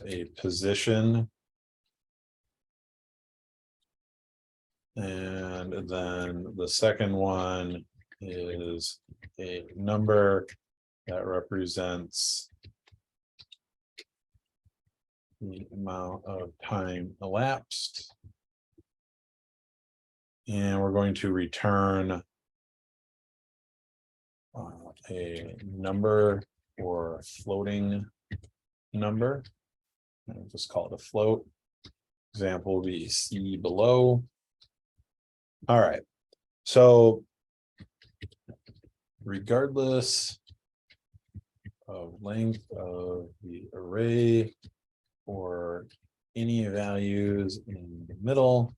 a position, and then the second one is a number that represents the amount of time elapsed, and we're going to return a number or floating number. I'll just call it a float. example will be C below. All right, so regardless of length of the array or any values in the middle,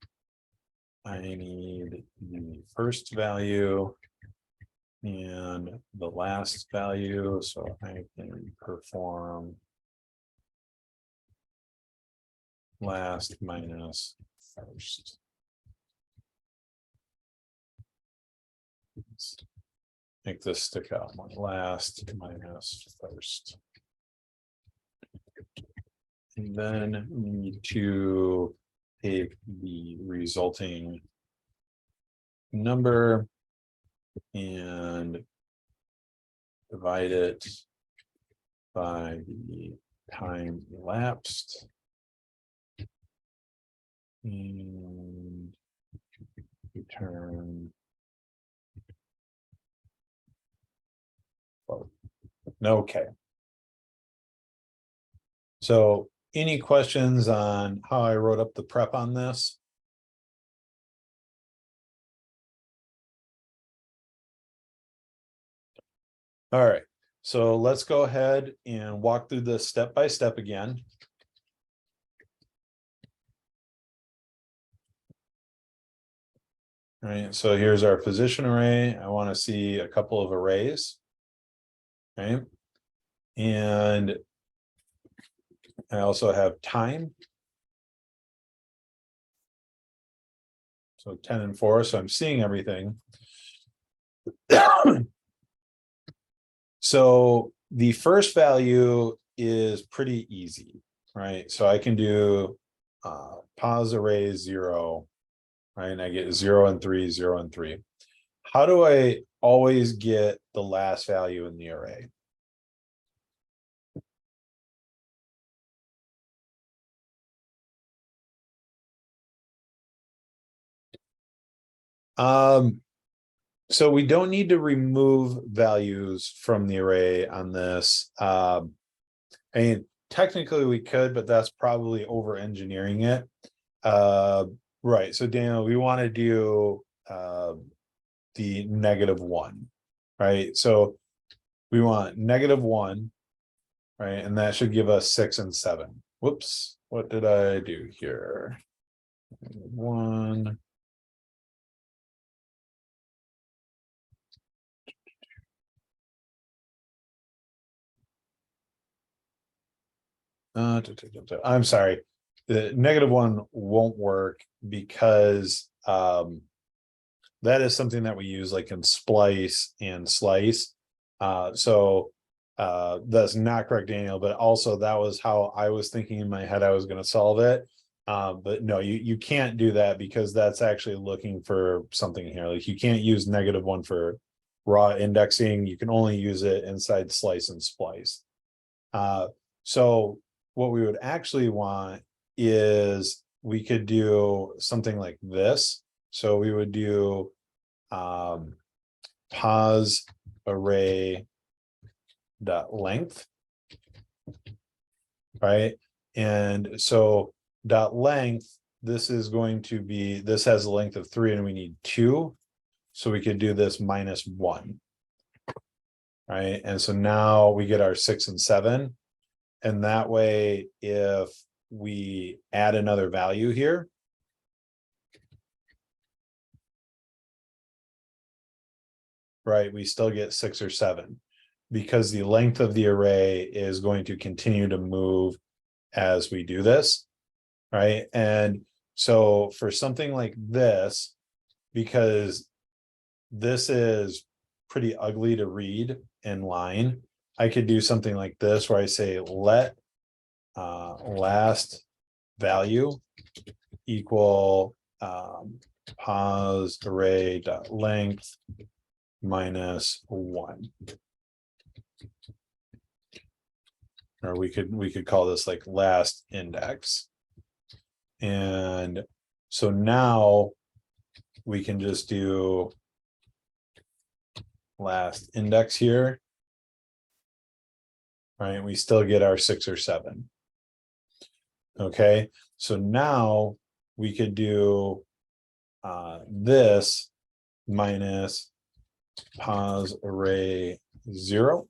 I need the first value and the last value, so I can perform last minus first. Let's make this stick out more. Last minus first. And then we need to take the resulting number and divide it by the time elapsed. And return. Okay. So any questions on how I wrote up the prep on this? All right, so let's go ahead and walk through this step by step again. All right, so here's our position array. I want to see a couple of arrays. Right. And I also have time. So 10 and 4, so I'm seeing everything. So the first value is pretty easy, right? So I can do pos array 0, right? And I get 0 and 3, 0 and 3. How do I always get the last value in the array? So we don't need to remove values from the array on this. I mean, technically we could, but that's probably over engineering it. Right. So Daniel, we want to do the -1, right? So we want -1, right? And that should give us 6 and 7. Whoops, what did I do here? 1. I'm sorry. The -1 won't work because that is something that we use like in splice and slice. So that's not correct, Daniel, but also that was how I was thinking in my head I was going to solve it. But no, you can't do that because that's actually looking for something here. Like you can't use -1 for raw indexing. You can only use it inside slice and splice. So what we would actually want is we could do something like this. So we would do pos array dot length, right? And so dot length, this is going to be, this has a length of 3 and we need 2. So we could do this -1, right? And so now we get our 6 and 7. And that way, if we add another value here, right, we still get 6 or 7 because the length of the array is going to continue to move as we do this, right? And so for something like this, because this is pretty ugly to read in line, I could do something like this where I say let last value equal pos array dot length -1. Or we could call this like last index. And so now we can just do last index here. Right, we still get our 6 or 7. Okay, So now we could do this minus pos array 0.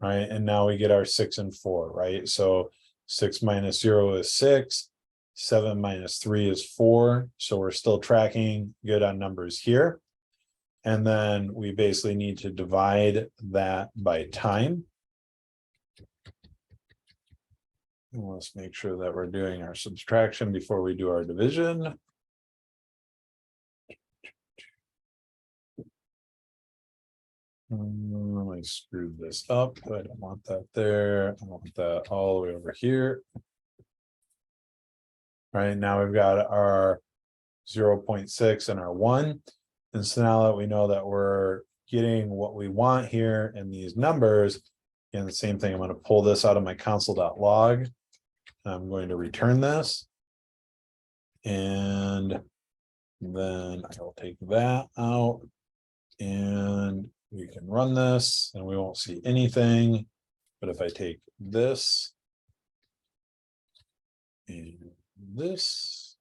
Right, and now we get our 6 and 4, right? So 6 minus 0 is 6, 7 minus 3 is 4. So we're still tracking good on numbers here. And then we basically need to divide that by time. And let's make sure that we're doing our subtraction before we do our division. I screwed this up. I don't want that there. I want that all the way over here. Right now we've got our 0.6 and our 1. And so now that we know that we're getting what we want here in these numbers, and the same thing, I'm going to pull this out of my console.log. I'm going to return this. And then I will take that out. And we can run this and we won't see anything. But if I take this and this,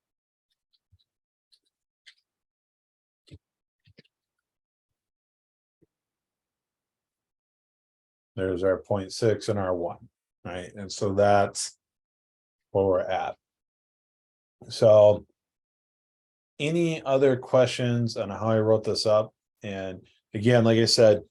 there's our 0.6 and our 1, right? And so that's where we're at. So any other questions on how I wrote this up? And again, like I said,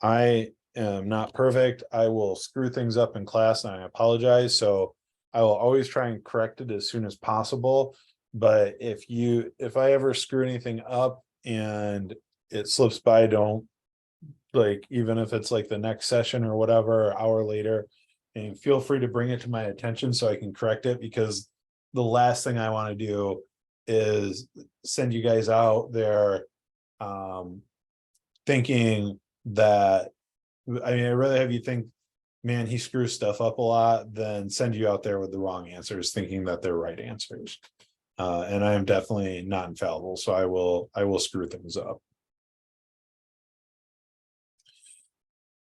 I am not perfect. I will screw things up in class and I apologize. So I will always try and correct it as soon as possible. But if I ever screw anything up and it slips by, don't, like, even if it's like the next session or whatever, or hour later, and feel free to bring it to my attention so I can correct it, because the last thing I want to do is send you guys out there thinking that, I mean, I'd rather have you think, man, he screws stuff up a lot, than send you out there with the wrong answers thinking that they're right answers. And I am definitely not infallible, so I will screw things up.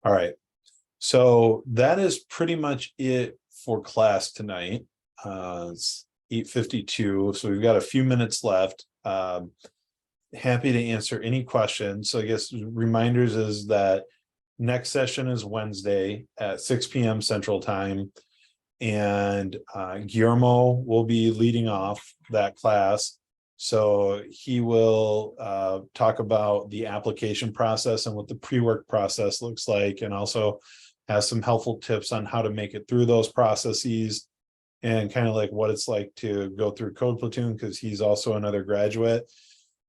All right, so that is pretty much it for class tonight. It's 8:52, so we've got a few minutes left. Happy to answer any questions. So I guess reminders is that next session is Wednesday at 6 p.m. Central Time. And Guillermo will be leading off that class. So he will talk about the application process and what the pre-work process looks like, and also has some helpful tips on how to make it through those processes and kind of like what it's like to go through Code Platoon, because he's also another graduate.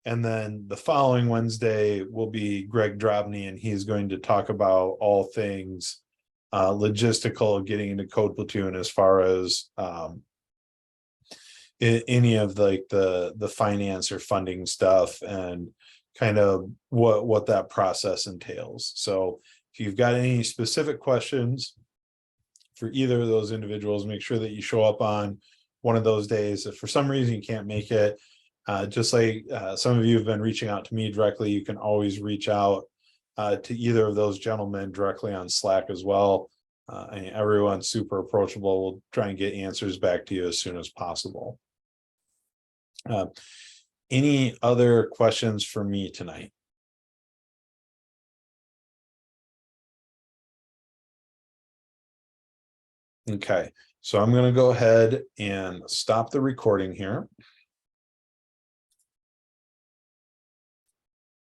And then the following Wednesday will be Greg Drobny, and he's going to talk about all things logistical getting into Code Platoon, as far as any of like the finance or funding stuff, and kind of what that process entails. So if you've got any specific questions for either of those individuals, make sure that you show up on one of those days. If for some reason you can't make it, just like some of you have been reaching out to me directly, you can always reach out to either of those gentlemen directly on Slack as well. And everyone's super approachable. We'll try and get answers back to you as soon as possible. Any other questions for me tonight? Okay, so I'm going to go ahead and stop the recording here.